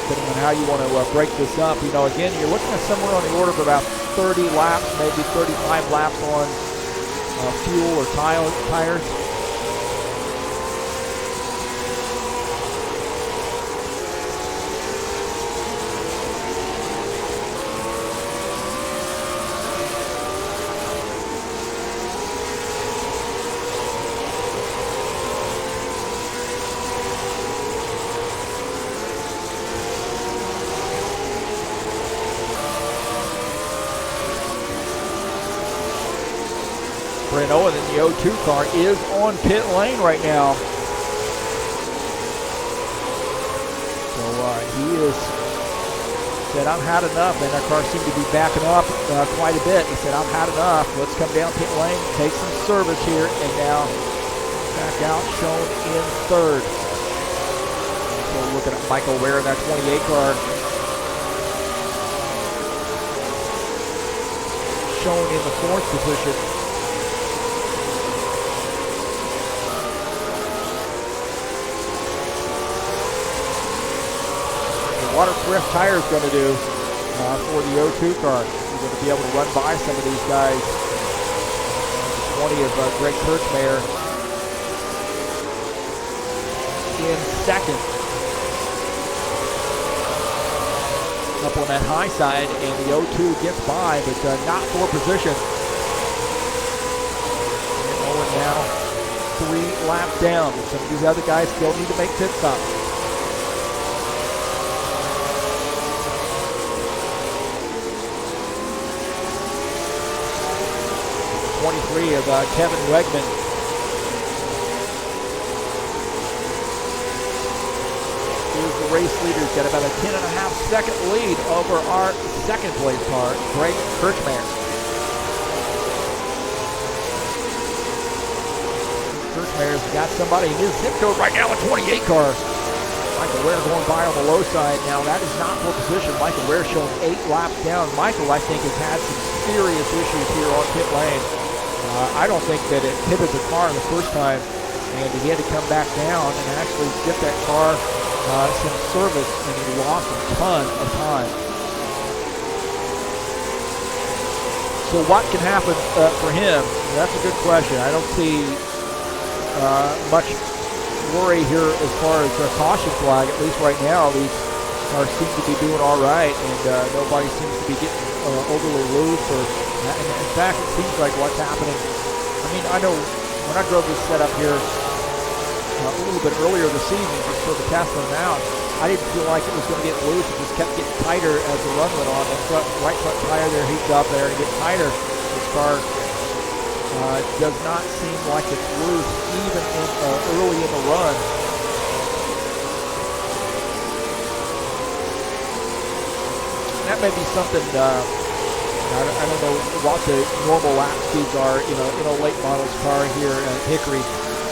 Depending on how you want to break this up, again, you're looking at somewhere on the order of about 30 laps, maybe 35 laps on fuel or tires. Brent Owen in the 02 car is on pit lane right now. So he is said, I've had enough, and that car seemed to be backing up quite a bit. He said, I've had enough. Let's come down pit lane, take some service here, and now back out, shown in third. So looking at Michael Ware in that 28 car. Shown in the fourth position. Watercraft tire is going to do for the 02 car. You're going to be able to run by some of these guys. The 20 of Greg Kirchmayer in second. Up on that high side, and the 02 gets by, but not for position. And Owen now 3 laps down. Some of these other guys still need to make pit stops. 23 of Kevin Wegman. Here's the race leader. He's got about a 10.5 second lead over our second place car, Greg Kirchmayer. Kirchmeyer's got somebody in his zip code right now, a 28 car. Michael Ware going by on the low side. Now, that is not for position. Michael Ware showing 8 laps down. Michael, I think, has had some serious issues here on pit lane. I don't think that it pitted the car the first time, and he had to come back down and actually get that car some service, and he lost a ton of time. So what can happen for him? That's a good question. I don't see much worry here as far as a caution flag, at least right now. These cars seem to be doing all right, and nobody seems to be getting overly loose. And in fact, it seems like what's happening. I mean, I know when I drove this setup here a little bit earlier this season, just sort of testing them out, I didn't feel like it was going to get loose. It just kept getting tighter as the run went on. The right front tire there heats up there and gets tighter. This car does not seem like it's loose even early in the run. That may be something, I don't know what the normal lap speeds are in a late models car here at Hickory.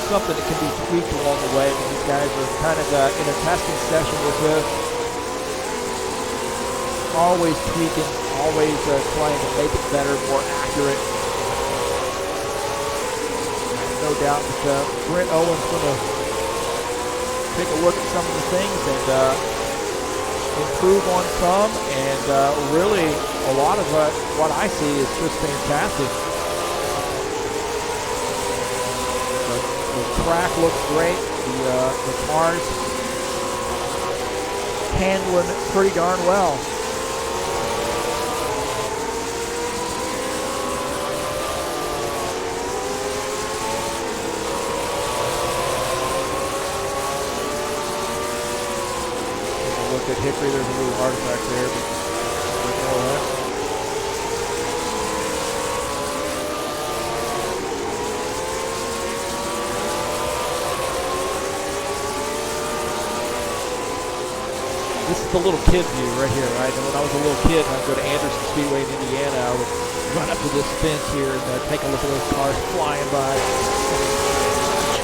Something that can be tweaked along the way. These guys are kind of in a testing session with this. Always tweaking, always trying to make it better, more accurate. No doubt that Brent Owen's going to take a look at some of the things and improve on some, and really a lot of what I see is just fantastic. The track looks great. The cars handling pretty darn well. At Hickory, there's a little artifact there, but ignore that. This is the little kid view right here, right? And when I was a little kid and I'd go to Anderson Speedway in Indiana, I would run up to this fence here and take a look at those cars flying by.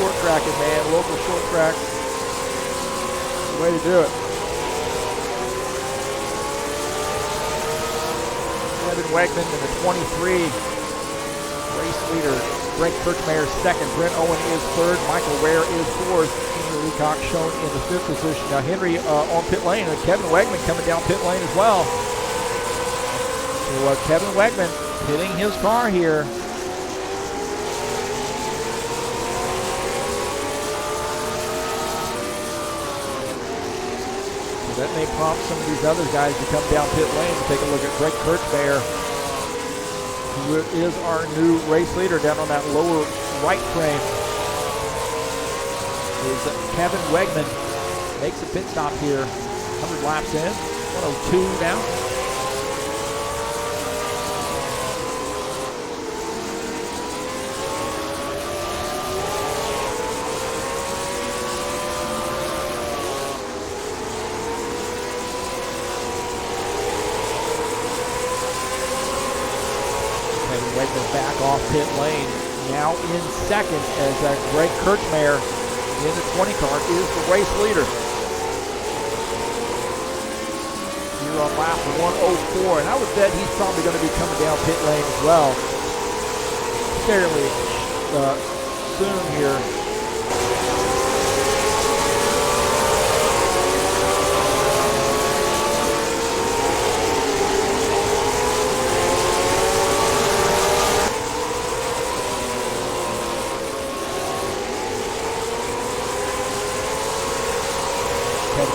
Short tracking, man, local short track. The way to do it. Kevin Wegman in the 23, race leader. Greg Kirchmeyer second. Brent Owen is third. Michael Ware is fourth. Henry Leacock shown in the fifth position. Now Henry on pit lane, and Kevin Wegman coming down pit lane as well. So Kevin Wegman hitting his car here. That may prompt some of these other guys to come down pit lane and take a look at Greg Kirchmeyer, who is our new race leader down on that lower right frame. Is Kevin Wegman makes a pit stop here, 100 laps in, 102 now. Wegman back off pit lane. Now in second as Greg Kirchmeyer in the 20 car is the race leader. Here on lap 104, and I would bet he's probably going to be coming down pit lane as well. Fairly soon here.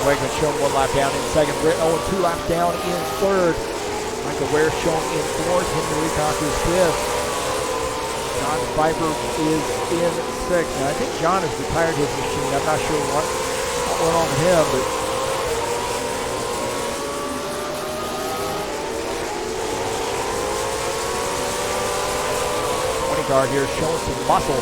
Wegman shown 1 lap down in second. Brent Owen 2 laps down in third. Michael Ware shown in fourth. Henry Leacock is fifth. John Pfeiffer is in sixth. Now I think John has retired his machine. I'm not sure what went on with him, but car here showing some muscle.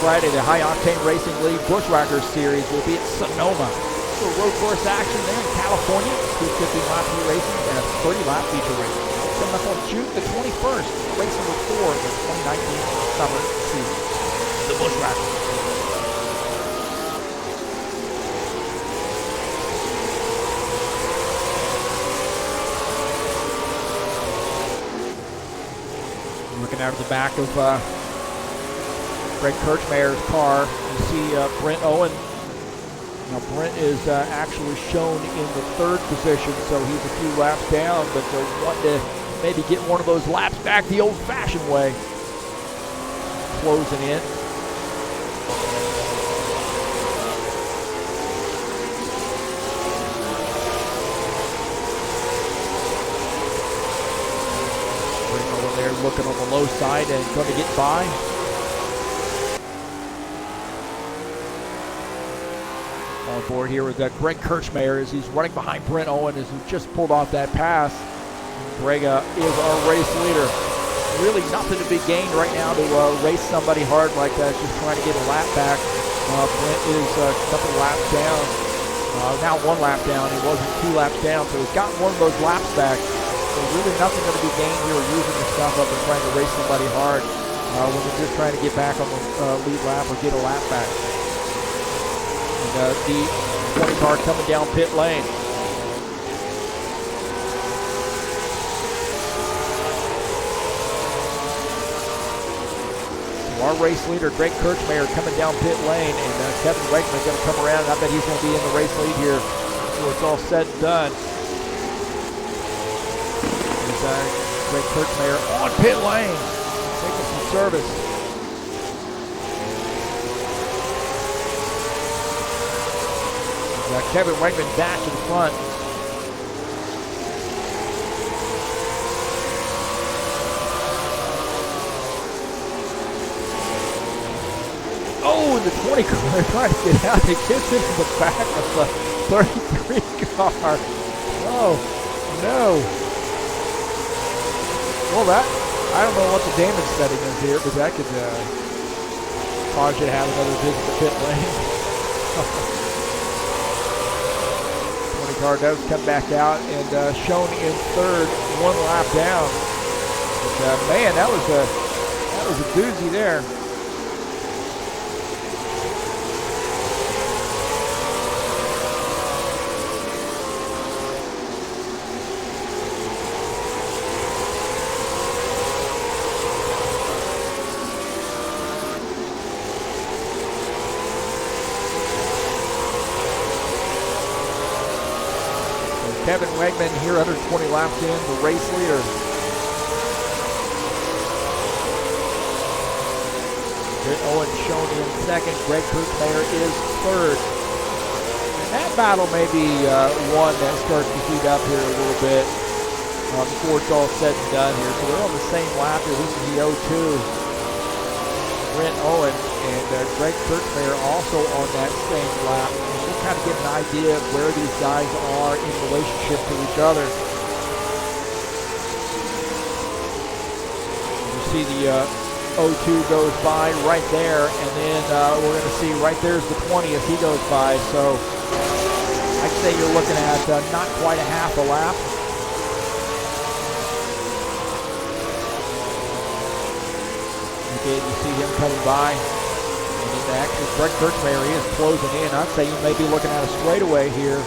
Friday, the High Octane Racing League Bushwhacker Series will be at Sonoma. So road course action there in California, 250 lap heat racing and a 30 lap feature race. Coming up on June the 21st, race number 4 of the 2019 summer season. The Bushwhacker. Looking out of the back of Greg Kirchmeyer's car, you see Brent Owen. Now Brent is actually shown in the 3rd position, so he's a few laps down, but they're wanting to maybe get one of those laps back the old-fashioned way. Closing in. There looking on the low side and going to get by. On board here with Greg Kirchmeyer as he's running behind Brent Owen as he just pulled off that pass. Greg is our race leader. Really nothing to be gained right now to race somebody hard like that, just trying to get a lap back. Brent is a couple laps down. Now 1 lap down. He wasn't 2 laps down, so he's gotten one of those laps back. So really nothing going to be gained here using the stuff up and trying to race somebody hard when they're just trying to get back on the lead lap or get a lap back. And the 20 car coming down pit lane. So our race leader, Greg Kirchmeyer, coming down pit lane, and Kevin Wegman going to come around. I bet he's going to be in the race lead here before it's all said and done. Greg Kirchmeyer on pit lane, taking some service. Kevin Wegman back to the front. Oh, the 20 car trying to get out. It gets into the back of the 33 car. Oh, no. Well, I don't know what the damage setting is here, but that could cause you to have another visit to pit lane. 20 car does come back out and shown in 3rd, 1 lap down. But, man, that was a doozy there. Kevin Wegman here, 120 laps in, the race leader. Brent Owen shown in 2nd. Greg Kirchmeyer is 3rd. And that battle may be one that starts to heat up here a little bit before it's all said and done here. So they're on the same lap here. This is the 0-2. Brent Owen and Greg Kirchmeyer also on that same lap. Kind of get an idea of where these guys are in relationship to each other. You see the 0-2 goes by right there, and then we're going to see right there's the 20 as he goes by. So I'd say you're looking at not quite a half a lap. Again, you see him coming by. Actually, Greg Kirchmeyer is closing in. I'd say you may be looking at a straightaway here.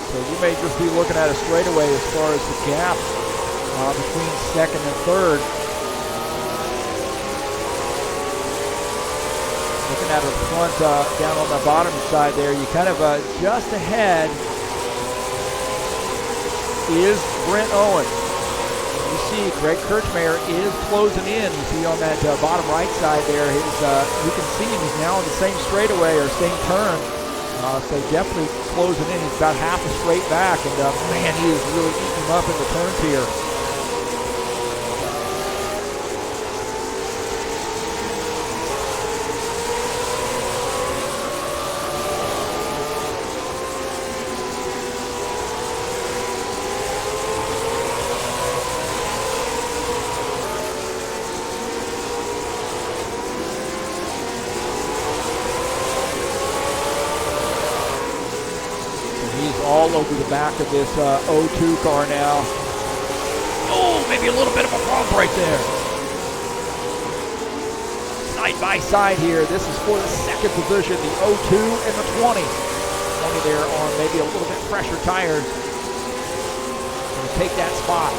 So you may just be looking at a straightaway as far as the gap between 2nd and 3rd. Looking at her front down on the bottom side there, you kind of just ahead is Brent Owen. You see Greg Kirchmeyer is closing in. You see on that bottom right side there, you can see him. He's now in the same straightaway or same turn. So definitely closing in. He's about half a straight back, and man, he is really eating him up in the turns here. He's all over the back of this O2 car now. Oh, maybe a little bit of a bump right there. Side by side here. This is for the second position, the O2 and the 20. 20 there on maybe a little bit fresher tires. Going to take that spot.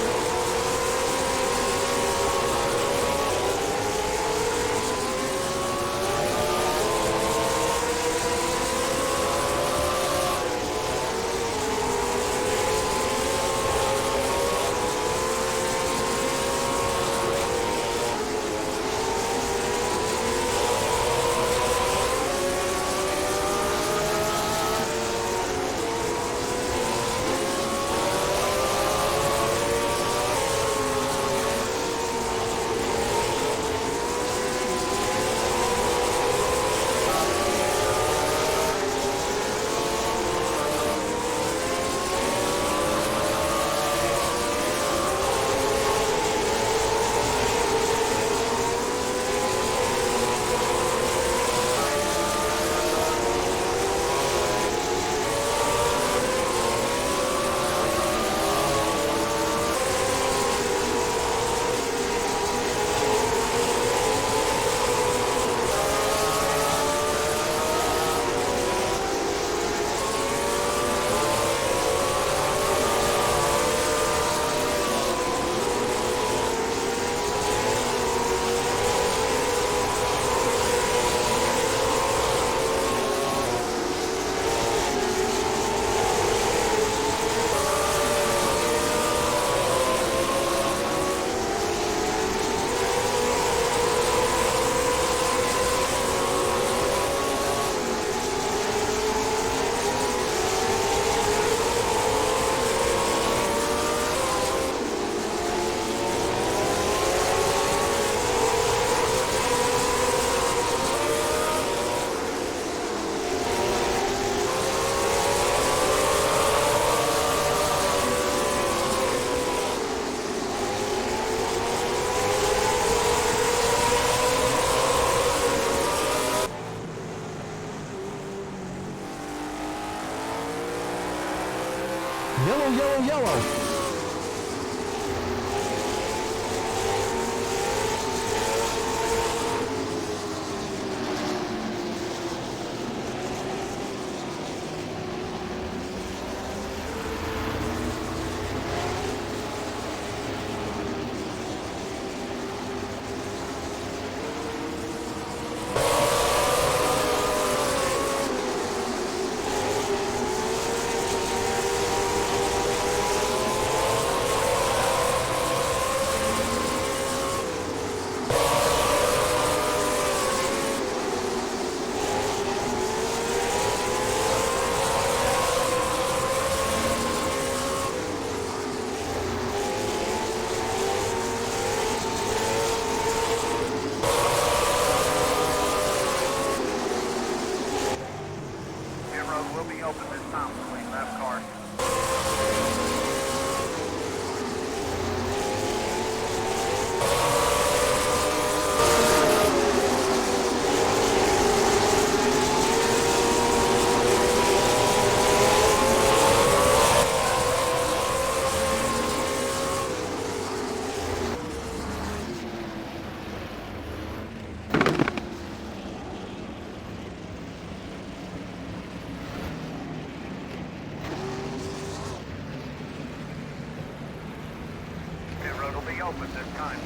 Yellow, yellow, yellow. Open this time.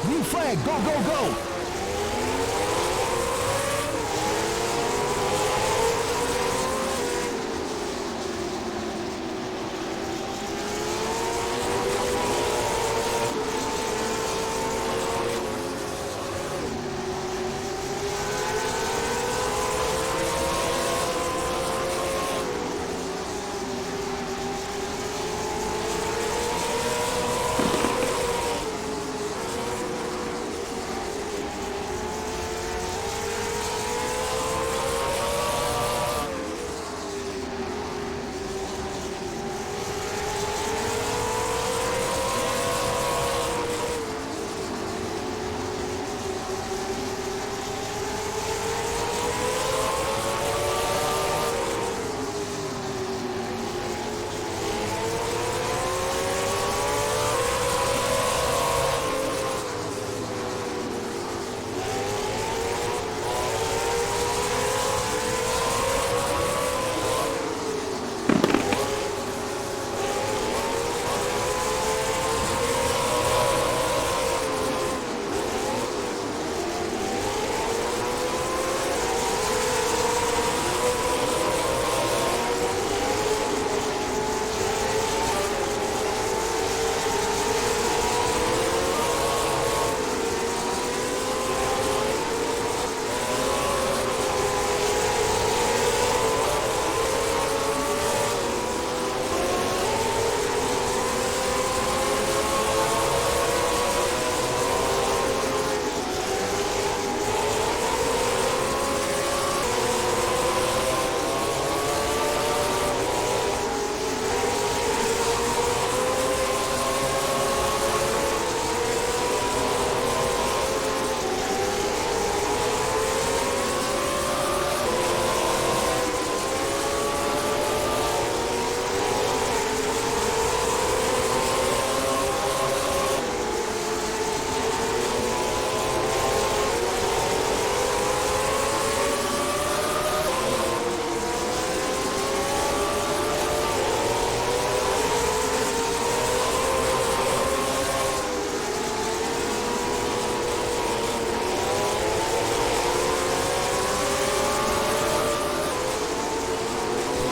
Green flag, go, go, go.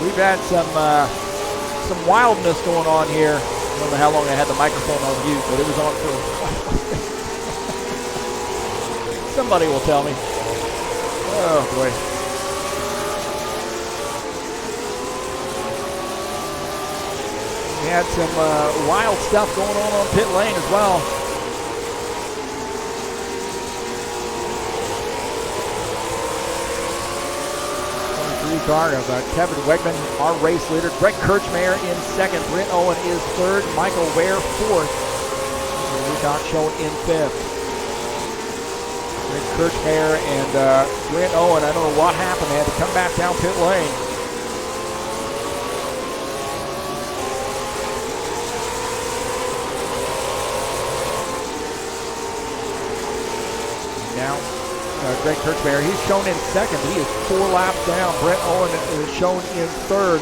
We've had some wildness going on here. I don't know how long I had the microphone on mute, but it was on for a while. Somebody will tell me. Oh boy. We had some wild stuff going on pit lane as well. Car of Kevin Wegman, our race leader. Greg Kirchmeier in second. Brent Owen is third. Michael Ware fourth. Leacock shown in fifth. Greg Kirchmeier and Brent Owen, I don't know what happened. They had to come back down pit lane. Now, Greg Kirchmeier, he's shown in second. He is 4 laps down. Brent Owen is shown in third.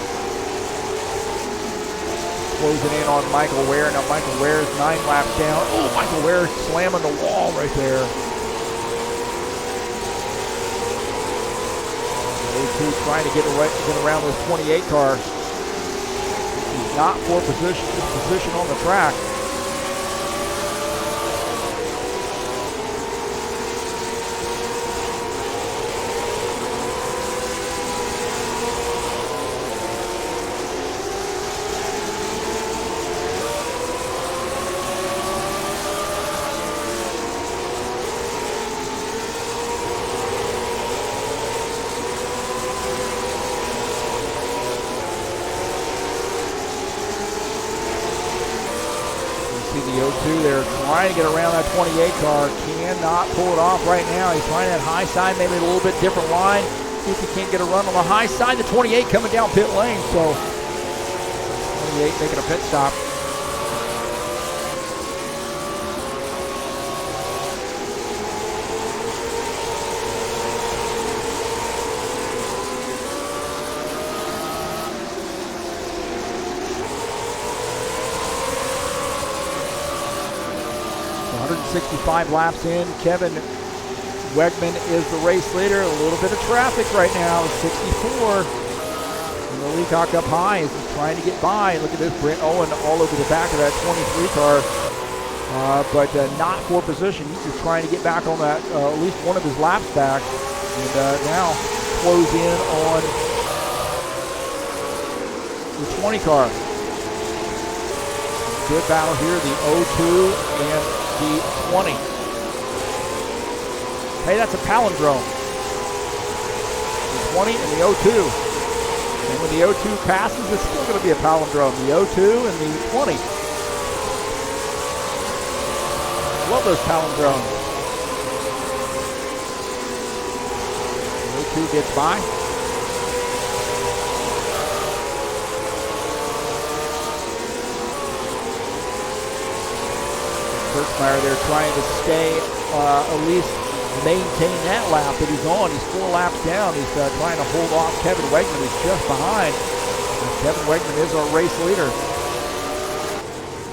Closing in on Michael Ware. Now Michael Ware is 9 laps down. Oh, Michael Ware slamming the wall right there. Those two trying to get around this 28 car. He's not for position on the track. the 02 there, trying to get around that 28 car. Cannot pull it off right now. He's trying that high side, maybe a little bit different line. See if he can't get a run on the high side. The 28 coming down pit lane, so 28 making a pit stop. So 165 laps in. Kevin Wegman is the race leader. A little bit of traffic right now. 64. And the Leacock up high is trying to get by. Look at this, Brent Owen all over the back of that 23 car. But not for position. He's just trying to get back on that, at least one of his laps back. And now close in on the 20 car. Good battle here, the 02 and the 20. Hey, that's a palindrome. The 20 and the 02. And when the 02 passes, it's still going to be a palindrome. The 02 and the 20. Love those palindromes. The 02 gets by. Kirchmeier there trying to stay, at least maintain that lap that he's on. He's 4 laps down. He's trying to hold off Kevin Wegman, who's just behind. And Kevin Wegman is our race leader.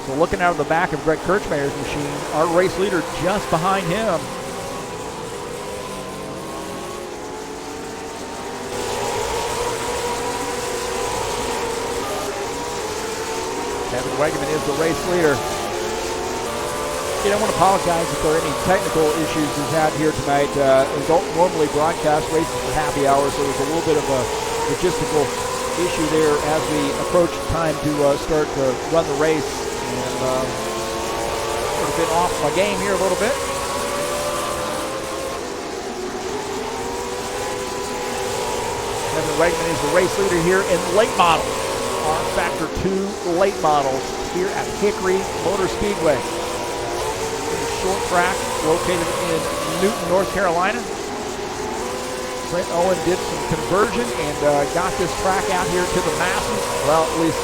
So looking out of the back of Greg Kirchmeier's machine, our race leader just behind him. Kevin Wegman is the race leader. I want to apologize if there are any technical issues we've had here tonight. We don't normally broadcast races for happy hours, so there's a little bit of a logistical issue there as we approach time to start to run the race. And sort of been off my game here a little bit. Kevin Wegman is the race leader here in late models. rFactor 2 late models here at Hickory Motor Speedway. Short track located in Newton, North Carolina. Brent Owen did some conversion and got this track out here to the masses. Well, at least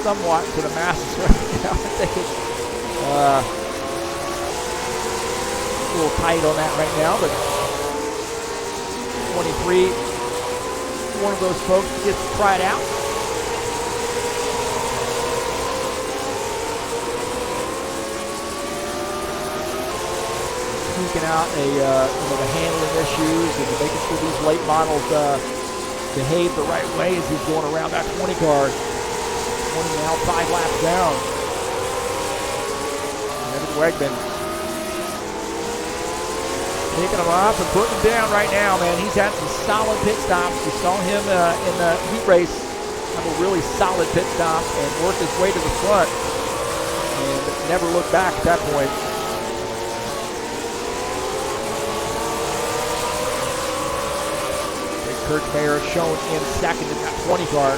somewhat to the masses right now. I think it's a little tight on that right now, but 23, one of those folks that gets to try it out. Sneaking out the handling issues and making sure these late models behave the right way as he's going around that 20 car. 20 now, 5 laps down. Kevin Wegman picking him up and putting him down right now, man. He's had some solid pit stops. We saw him in the heat race have a really solid pit stop and work his way to the front and never look back at that point. Kirchmeier shown in second in that 20 car.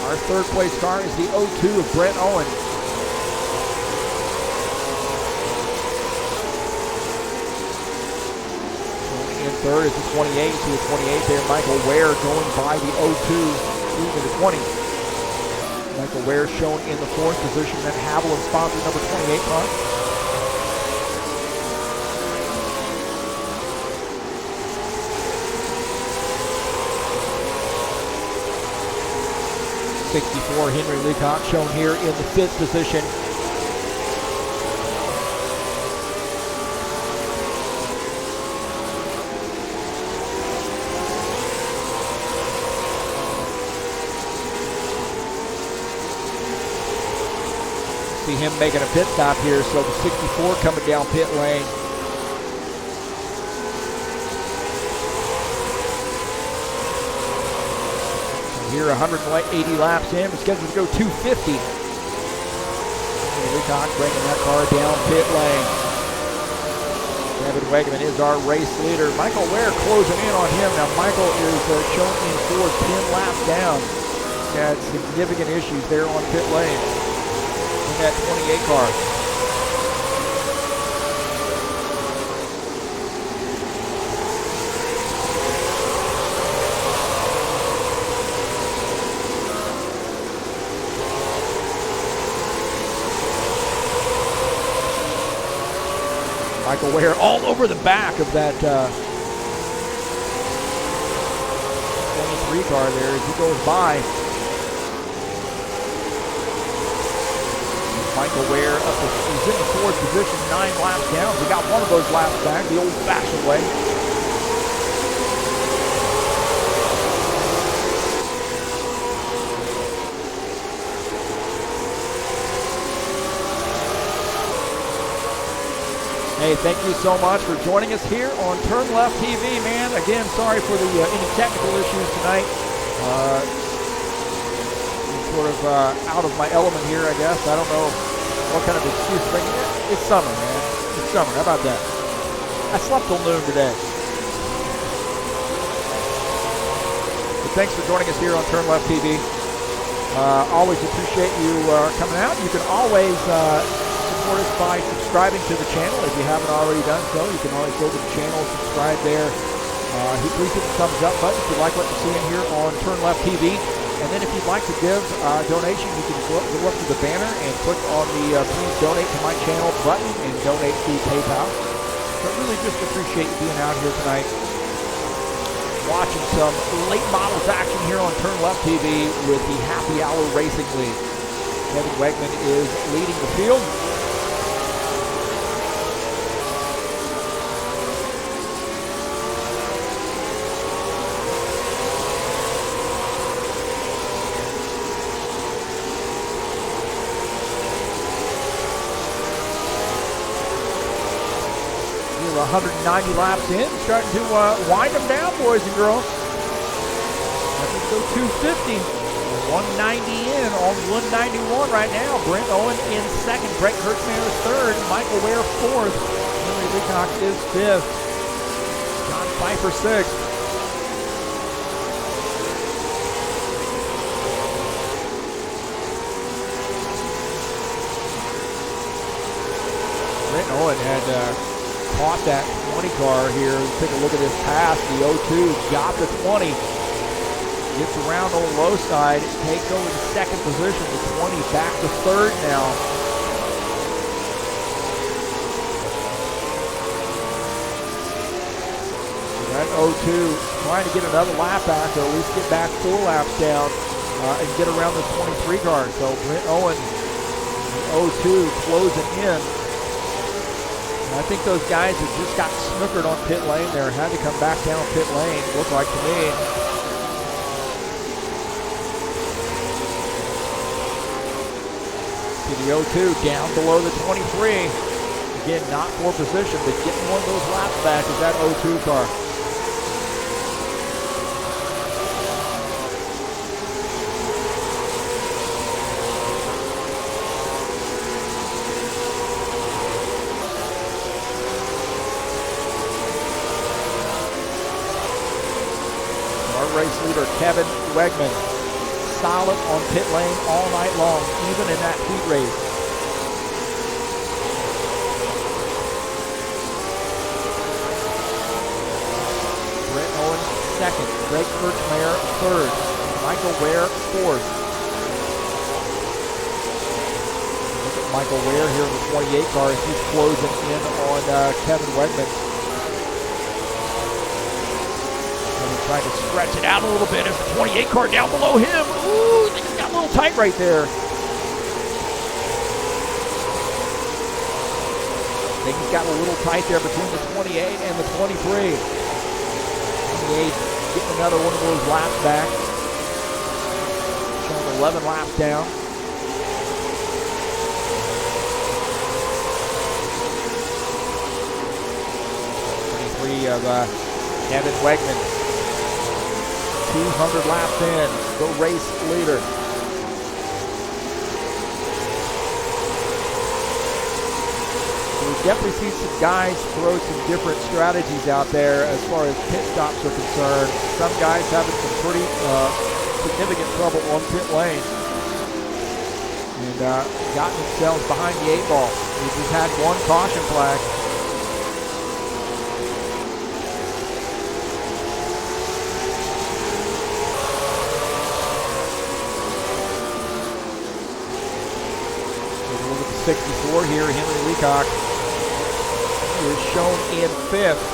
Our third place car is the 02 of Brent Owen. In third is the 28 to the 28 there. Michael Ware going by the 02 to the 20. Michael Ware shown in the fourth position. Then Haviland sponsored number 28 car. 64 Henry Leacock shown here in the fifth position. See him making a pit stop here, so the 64 coming down pit lane. Here 180 laps in, we're scheduled to go 250. Leacock bringing that car down pit lane. Kevin Wegman is our race leader. Michael Ware closing in on him. Now Michael is shown in fourth, 10 laps down. had significant issues there on pit lane in that 28 car. Michael Ware all over the back of that 23 car there as he goes by. Michael Ware he's in the fourth position, 9 laps down. We got one of those laps back the old-fashioned way. Hey, thank you so much for joining us here on TurnLeft TV, man. Again, sorry for the any technical issues tonight. I'm sort of out of my element here, I guess. I don't know what kind of excuse to bring it. It's summer, man. It's summer. How about that? I slept till noon today. But thanks for joining us here on TurnLeft TV. Always appreciate you coming out. You can always support us by subscribing to the channel if you haven't already done so. You can always go to the channel, subscribe there. Please hit the thumbs up button if you like what you're seeing here on TurnLeft TV. And then if you'd like to give a donation, you can go up to the banner and click on the Please Donate to My Channel button and donate through PayPal. So I really just appreciate you being out here tonight, watching some late models action here on TurnLeft TV with the Happy Hour Racing League. Kevin Wegman is leading the field. We're 190 laps in, starting to wind them down, boys and girls. Let's go 250. 190 in on 191 right now. Brent Owen in second. Greg Kurtzman is third. Michael Ware fourth. Henry Leacock is fifth. John Pfeiffer sixth. Brent Owen had caught that 20 car here. Take a look at his pass. The 02 got the 20. Gets around on the low side, takes over the second position, the 20 back to third now. That 02 trying to get another lap back, or at least get back 4 laps down and get around the 23 car. So Brent Owen, the 02 closing in. And I think those guys that just got snookered on pit lane there had to come back down pit lane, looked like to me. The 02 down below the 23. Again, not for position, but getting one of those laps back is that 02 car. Our race leader, Kevin Wegman. Solid on pit lane all night long, even in that heat race. Brent Owen second, Greg Kurtzmeyer third, Michael Ware fourth. Look at Michael Ware here in the 28 car as he's closing in on Kevin Wegman. Trying to stretch it out a little bit as the 28 car down below him. Ooh, they just got a little tight right there. Things got a little tight there between the 28 and the 23. 28 getting another one of those laps back. Showing 11 laps down. 23 of Kevin Wegman. 200 laps in, the race leader. We've definitely seen some guys throw some different strategies out there as far as pit stops are concerned. Some guys having some pretty significant trouble on pit lane. And gotten themselves behind the 8 ball. They just had one caution flag. Take a look at the 64 here. Henry Leacock is shown in 5th.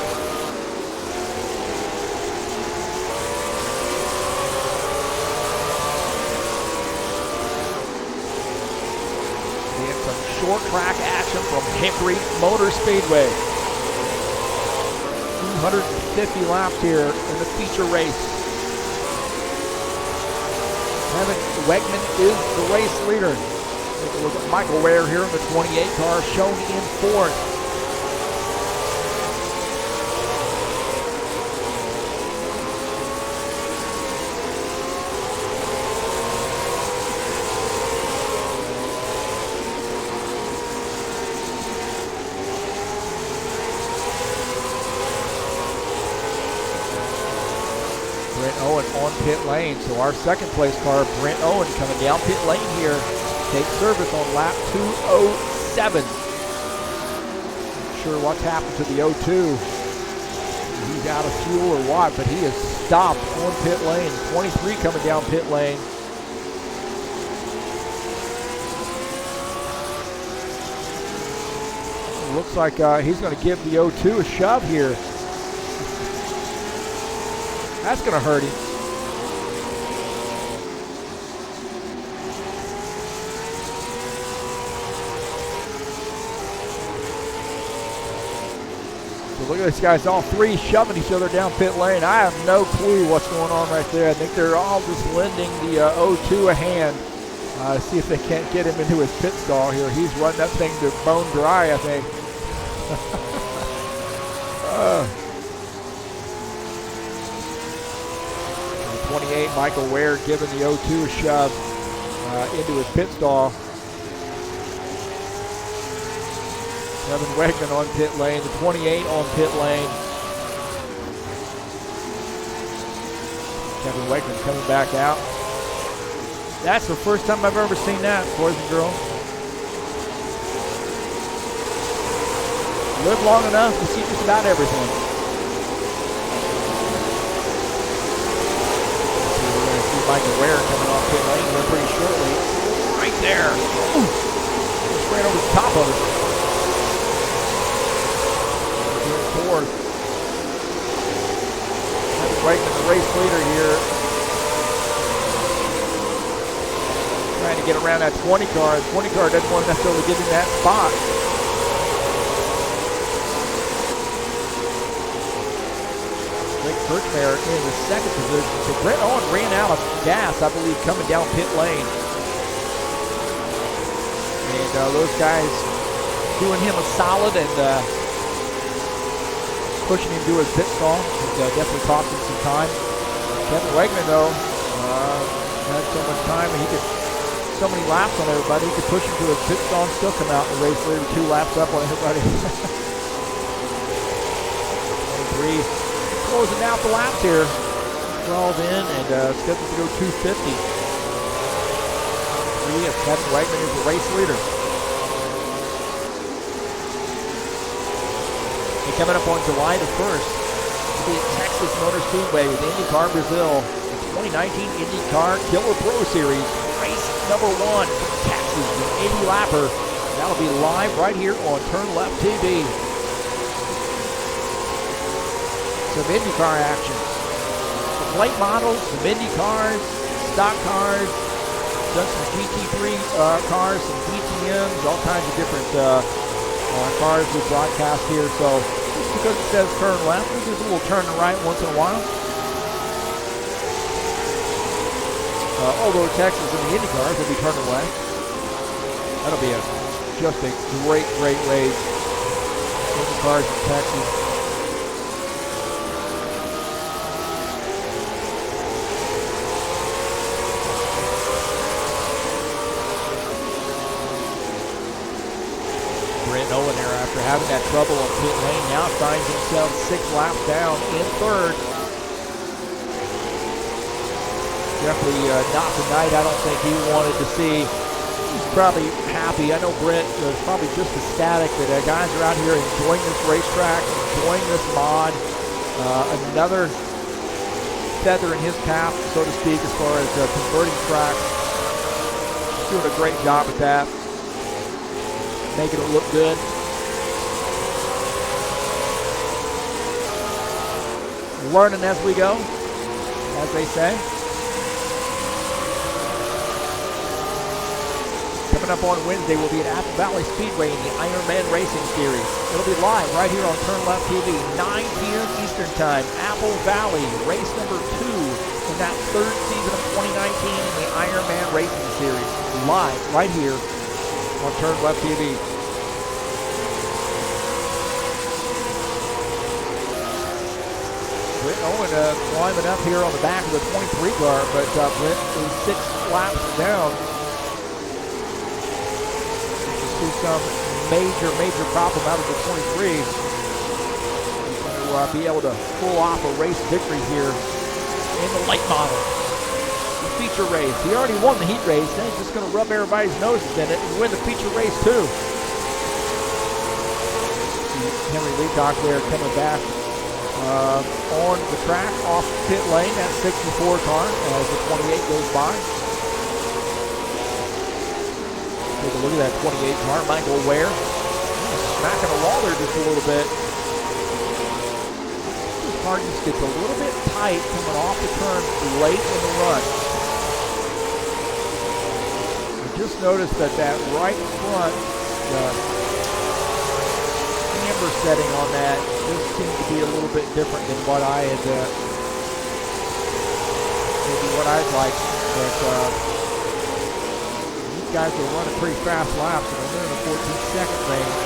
Short track action from Hickory Motor Speedway. 250 laps here in the feature race. Kevin Wegman is the race leader. Take a look at Michael Ware here in the 28 car, shown in 4th. Brent Owen on pit lane. So our second place car, Brent Owen, coming down pit lane here. Takes service on lap 207. Not sure what's happened to the 02. He's out of fuel or what, but he is stopped on pit lane. 23 coming down pit lane. Looks like he's going to give the 02 a shove here. That's going to hurt him. So look at these guys, all three shoving each other down pit lane. I have no clue what's going on right there. I think they're all just lending the 02 a hand. See if they can't get him into his pit stall here. He's running that thing to bone dry, I think. 28, Michael Ware giving the 02 a shove into his pit stall. Kevin Wegman on pit lane, the 28 on pit lane. Kevin Wegman coming back out. That's the first time I've ever seen that, boys and girls. Live long enough to see just about everything. Michael Ware coming off pit lane here pretty shortly. Right there. Ooh. Just ran over the top of it. Fourth. Kevin Wegman, the race leader here. Trying to get around that 20 car. The 20 car doesn't want to necessarily give him that spot. Kirchmeier in the second position. So Brent Owen ran out of gas, I believe, coming down pit lane. And those guys doing him a solid and pushing him to his pit stall. It definitely cost him some time. Kevin Wegman, though, had so much time and he could, so many laps on everybody, he could push him to his pit stall and still come out in the race leader 2 laps up on everybody. 23. Closing out the laps here. 12 in and scheduled to go 250. 3 as Kevin Wegman is the race leader. And coming up on July the 1st, will be at Texas Motor Speedway with IndyCar Brazil. The 2019 IndyCar Killer Pro Series. Race number 1 from Texas, the 80 lapper. That'll be live right here on TurnLeft TV. Some IndyCar action. Some late models, some Indy cars, stock cars, done some GT3 cars, some DTMs, all kinds of different cars we broadcast here. So just because it says turn left, there's a little turn to right once in a while. Although Texas and the Indy cars will be turning left. That'll be just a great race. Indy cars in Texas. Brent Owen there, after having that trouble on pit lane, now finds himself 6 laps down in 3rd. definitely not the night I don't think he wanted to see. He's probably happy. I know Brent was probably just ecstatic that guys are out here enjoying this racetrack, enjoying this mod. Another feather in his cap, so to speak, as far as converting tracks. Doing a great job at that, making it look good. Learning as we go, as they say. Coming up on Wednesday will be at Apple Valley Speedway in the Ironman Racing Series. It'll be live right here on TurnLeft TV, 9 p.m. Eastern Time. Apple Valley, race number 2 in that third season of 2019 in the Ironman Racing Series. Live right here on TurnLeft TV. Brent Owen climbing up here on the back of the 23 car, but Brent is 6 laps down. You see some major problem out of the 23. He's going to be able to pull off a race victory here in the late model. The feature race. He already won the heat race. Now he's just going to rub everybody's noses in it and win the feature race too. Henry Leacock there coming back on the track off pit lane, that 64 car as the 28 goes by. Take a look at that 28 car, Michael Ware. Smacking the wall there just a little bit. This car just gets a little bit tight coming off the turn late in the run. I just noticed that right front, camber setting on that just seems to be a little bit different than what I had, maybe what I'd like. But these guys are running pretty fast laps, and they're in the 14-second range.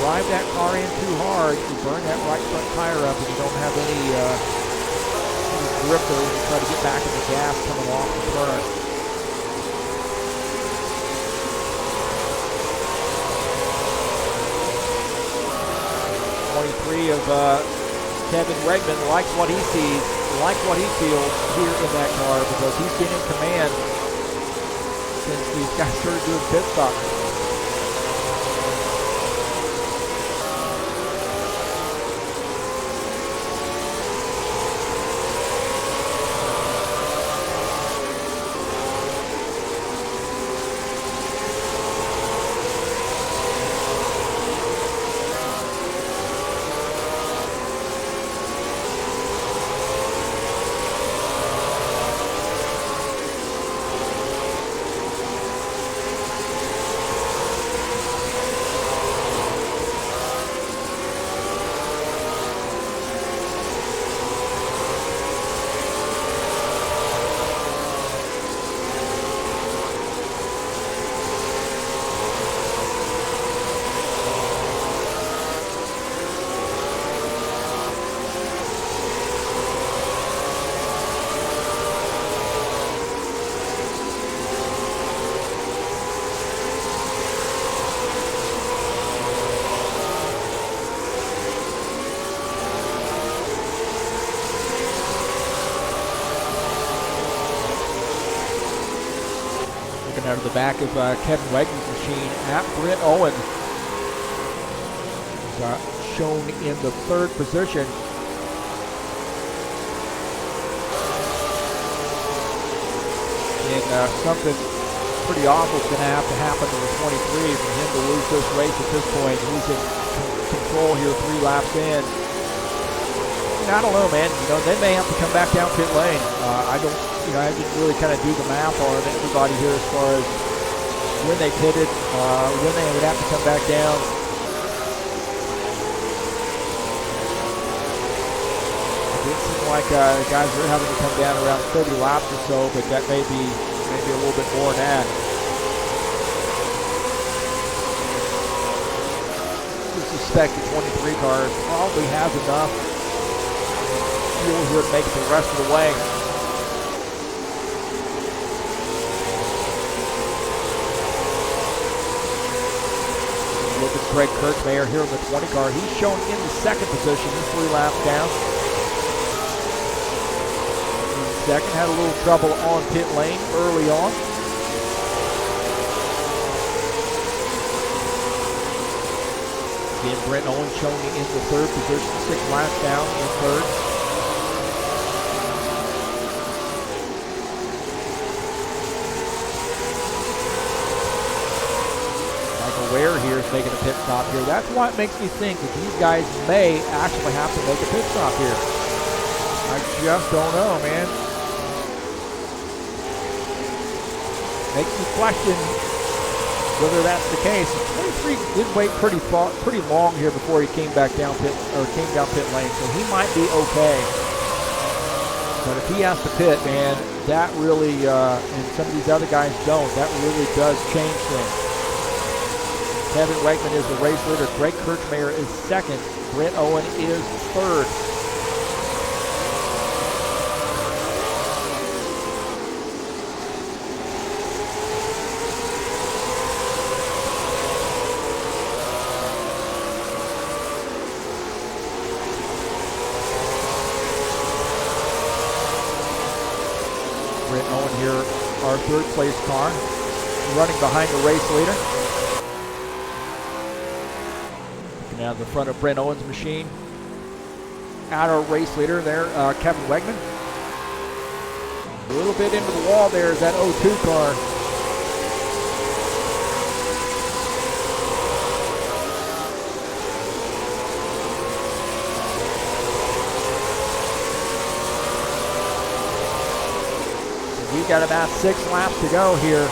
Drive that car in too hard, you burn that right front tire up, and you don't have any grip there when you try to get back in the gas coming off the turn. 23 of Kevin Wegman likes what he sees, likes what he feels here in that car, because he's been in command since these guys started doing pit stops. Out of the back of Kevin Wegman's machine at Brent Owen. He's shown in the third position. And something pretty awful is going to have to happen to the 23 for him to lose this race at this point. He's in control here 3 laps in. And I don't know, man. You know, they may have to come back down pit lane. I didn't really kind of do the math on everybody here as far as when they pitted, when they would have to come back down. It did seem like guys are having to come down around 30 laps or so, but that may be a little bit more than that. I suspect the 23 car probably has enough fuel here to make it the rest of the way. Look at Craig Kirkmayer here in the 20 car. He's shown in the second position. He's 3 laps down. second. Had a little trouble on pit lane early on. Again, Brent Owens showing in the third position, 6 laps down in third. Michael Ware here is making a pit stop here. That's why it makes me think that these guys may actually have to make a pit stop here. I just don't know, man. Makes me question whether that's the case. 23 did wait pretty long here before he came down pit lane, so he might be okay. But if he has to pit, man, that really, and some of these other guys don't, that really does change things. Kevin Wegman is the race leader. Greg Kirchmeier is second. Brent Owen is third. Brent Owen here, our third place car, running behind the race leader. Looking out the front of Brent Owen's machine. At our race leader there, Kevin Wegman. A little bit into the wall there is that 02 car. We've got about 6 laps to go here.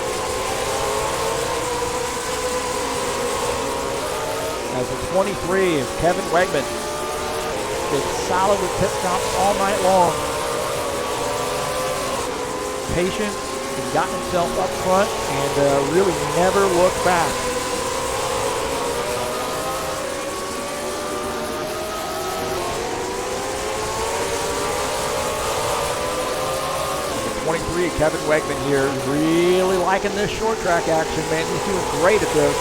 As the 23 is Kevin Wegman. Been solid with pit stops all night long. Patient, and got himself up front and really never looked back. The 23, Kevin Wegman here, really liking this short track action, man. He's doing great at this.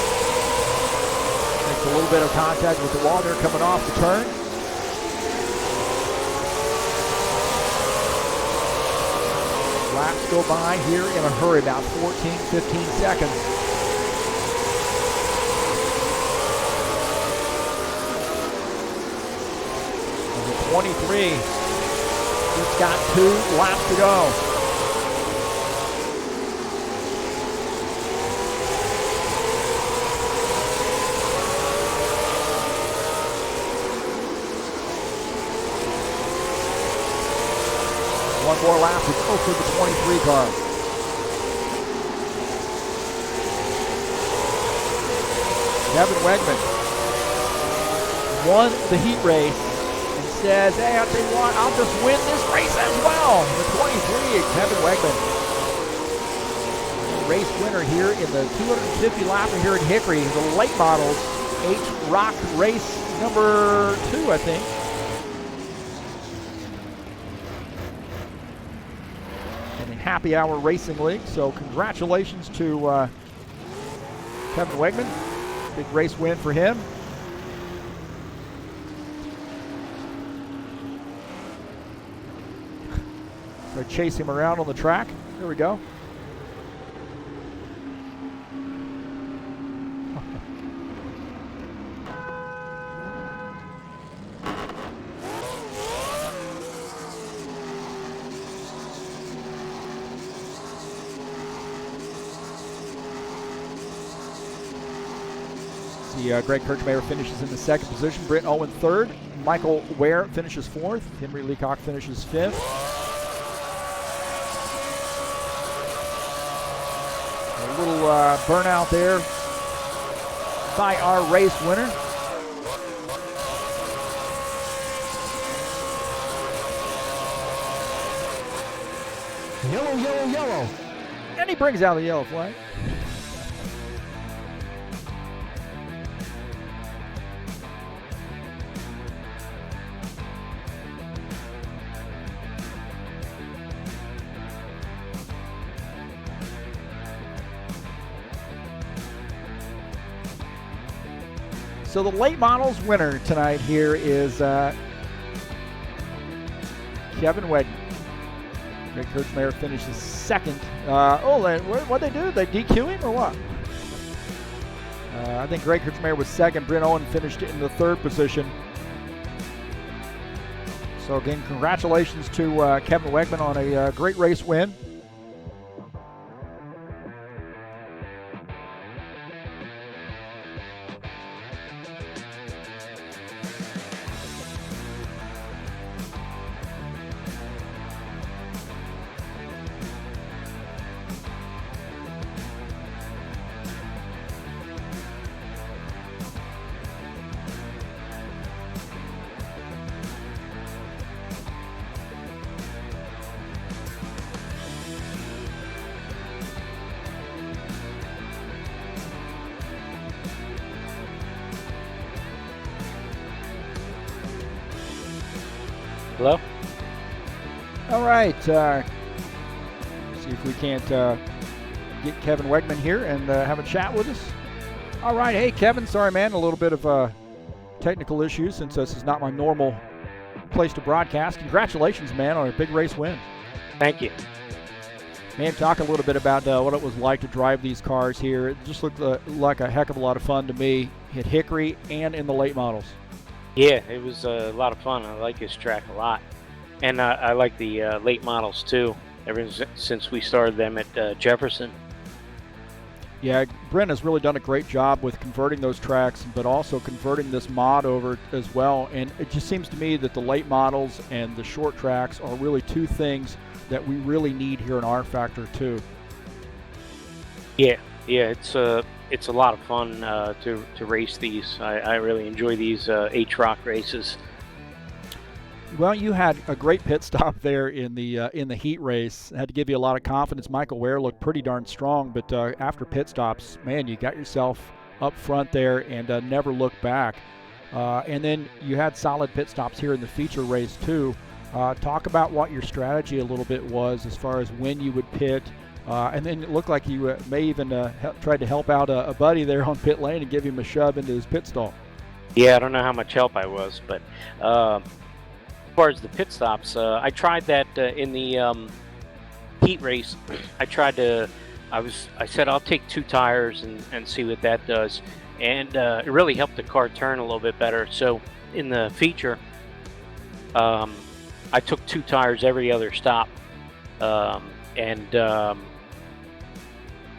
Makes a little bit of contact with the wall there coming off the turn. Laps go by here in a hurry, about 14, 15 seconds. And the 23, it's got 2 laps to go. One more lap to go for the 23 car. Kevin Wegman won the heat race and says, hey, I'll tell you what, I'll just win this race as well. The 23, Kevin Wegman. Race winner here in the 250 lapper here at Hickory, the late models, H-Rock race number 2, I think. Happy Hour Racing League. So congratulations to Kevin Wegman. Big race win for him. So chase him around on the track. There we go. Greg Kirchmeier finishes in the second position. Brent Owen third. Michael Ware finishes fourth. Henry Leacock finishes fifth. A little burnout there by our race winner. Yellow, yellow, yellow. And he brings out the yellow flag. So the late models winner tonight here is Kevin Wegman. Greg Kirchmeier finishes second. What'd they do? They DQ him or what? I think Greg Kirchmeier was second. Brent Owen finished in the third position. So again, congratulations to Kevin Wegman on a great race win. Hello? All right. See if we can't get Kevin Wegman here and have a chat with us. All right. Hey, Kevin. Sorry, man. A little bit of technical issues since this is not my normal place to broadcast. Congratulations, man, on a big race win. Thank you. Man, talk a little bit about what it was like to drive these cars here. It just looked like a heck of a lot of fun to me at Hickory and in the late models. Yeah, it was a lot of fun. I like this track a lot. And I like the late models, too, ever since we started them at Jefferson. Yeah, Brent has really done a great job with converting those tracks, but also converting this mod over as well. And it just seems to me that the late models and the short tracks are really two things that we really need here in rFactor, too. Yeah, it's a lot of fun to race these. I really enjoy these H-Rock races. Well, you had a great pit stop there in the heat race. Had to give you a lot of confidence. Michael Ware looked pretty darn strong, but after pit stops, man, you got yourself up front there and never looked back. And then you had solid pit stops here in the feature race too. Talk about what your strategy a little bit was as far as when you would pit. And then it looked like you may even tried to help out a buddy there on pit lane and give him a shove into his pit stall. Yeah, I don't know how much help I was, but as far as the pit stops, I tried that in the heat race. I said I'll take 2 tires and see what that does, and it really helped the car turn a little bit better. So in the feature, I took 2 tires every other stop, and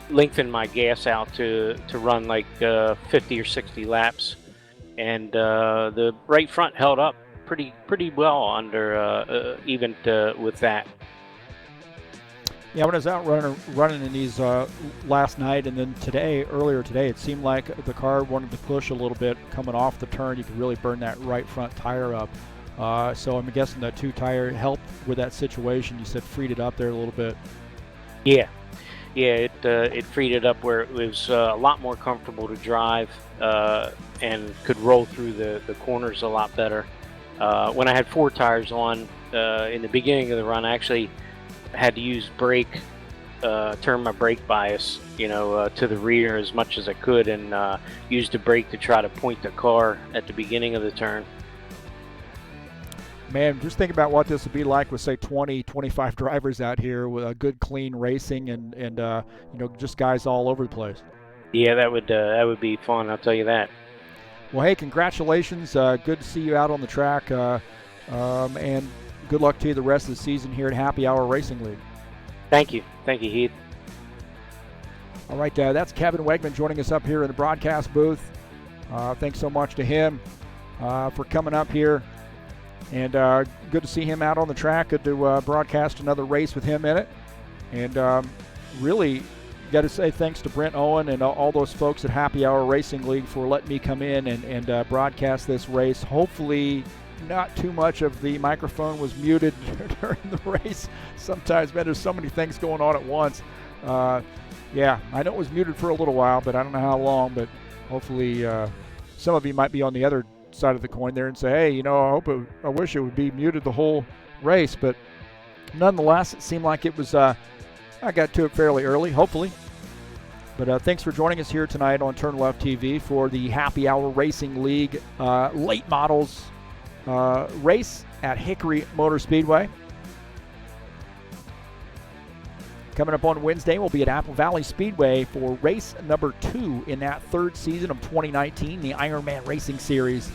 lengthened my gas out to run like 50 or 60 laps, and the right front held up pretty well under even with that. Yeah, when I was out running in these last night and then earlier today, it seemed like the car wanted to push a little bit coming off the turn. You could really burn that right front tire up. So I'm guessing that 2 tire helped with that situation. You said freed it up there a little bit. Yeah, it freed it up where it was a lot more comfortable to drive and could roll through the corners a lot better. When I had 4 tires on in the beginning of the run, I actually had to use turn my brake bias, to the rear as much as I could, and use the brake to try to point the car at the beginning of the turn. Man, just think about what this would be like with, say, 20, 25 drivers out here with a good, clean racing and just guys all over the place. Yeah, that would be fun, I'll tell you that. Well, hey, congratulations. Good to see you out on the track, and good luck to you the rest of the season here at Happy Hour Racing League. Thank you, Heath. All right, that's Kevin Wegman joining us up here in the broadcast booth. Thanks so much to him for coming up here. And good to see him out on the track. Good to broadcast another race with him in it. And really got to say thanks to Brent Owen and all those folks at Happy Hour Racing League for letting me come in and broadcast this race. Hopefully not too much of the microphone was muted during the race. Sometimes, man, there's so many things going on at once. Yeah, I know it was muted for a little while, but I don't know how long. But hopefully some of you might be on the other side of the coin there and say, hey, I wish it would be muted the whole race. But nonetheless, it seemed like it was, I got to it fairly early, hopefully. But thanks for joining us here tonight on TurnLeft TV for the Happy Hour Racing League late models race at Hickory Motor Speedway. Coming up on Wednesday, we'll be at Apple Valley Speedway for race number 2 in that third season of 2019, the Ironman Racing Series.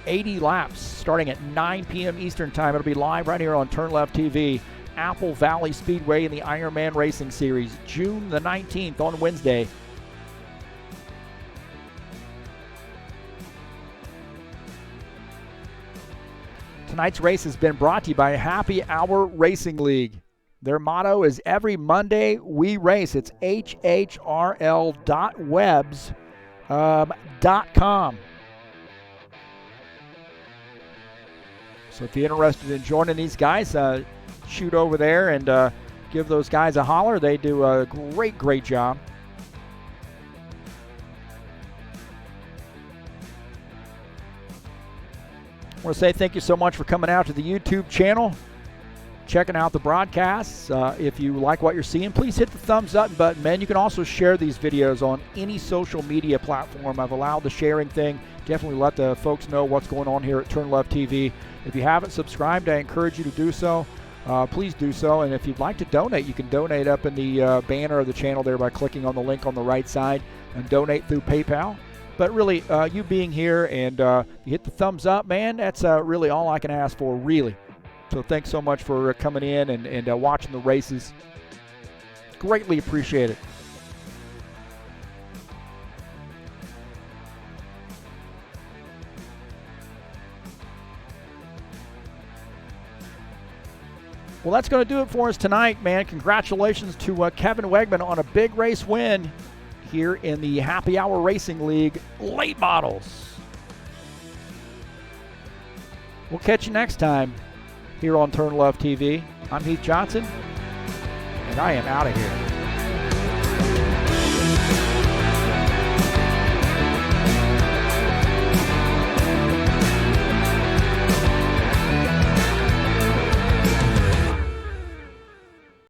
80 laps starting at 9 p.m. Eastern Time. It'll be live right here on TurnLeft TV. Apple Valley Speedway in the Ironman Racing Series, June the 19th on Wednesday. Tonight's race has been brought to you by Happy Hour Racing League. Their motto is every Monday we race. It's HHRL.webs.com. So if you're interested in joining these guys, shoot over there and give those guys a holler. They do a great job. I want to say thank you so much for coming out to the YouTube channel, checking out the broadcasts. If you like what you're seeing, please hit the thumbs up button, man. You can also share these videos on any social media platform. I've allowed the sharing thing. Definitely let the folks know what's going on here at TurnLeft TV. If you haven't subscribed, I encourage you to do so. Please do so. And if you'd like to donate, you can donate up in the banner of the channel there by clicking on the link on the right side and donate through PayPal. But really, you being here and you hit the thumbs up, man, that's really all I can ask for, really. So thanks so much for coming in and watching the races. Greatly appreciate it. Well, that's going to do it for us tonight, man. Congratulations to Kevin Wegman on a big race win here in the Happy Hour Racing League late models. We'll catch you next time here on TurnLeft TV. I'm Heath Johnson, and I am out of here.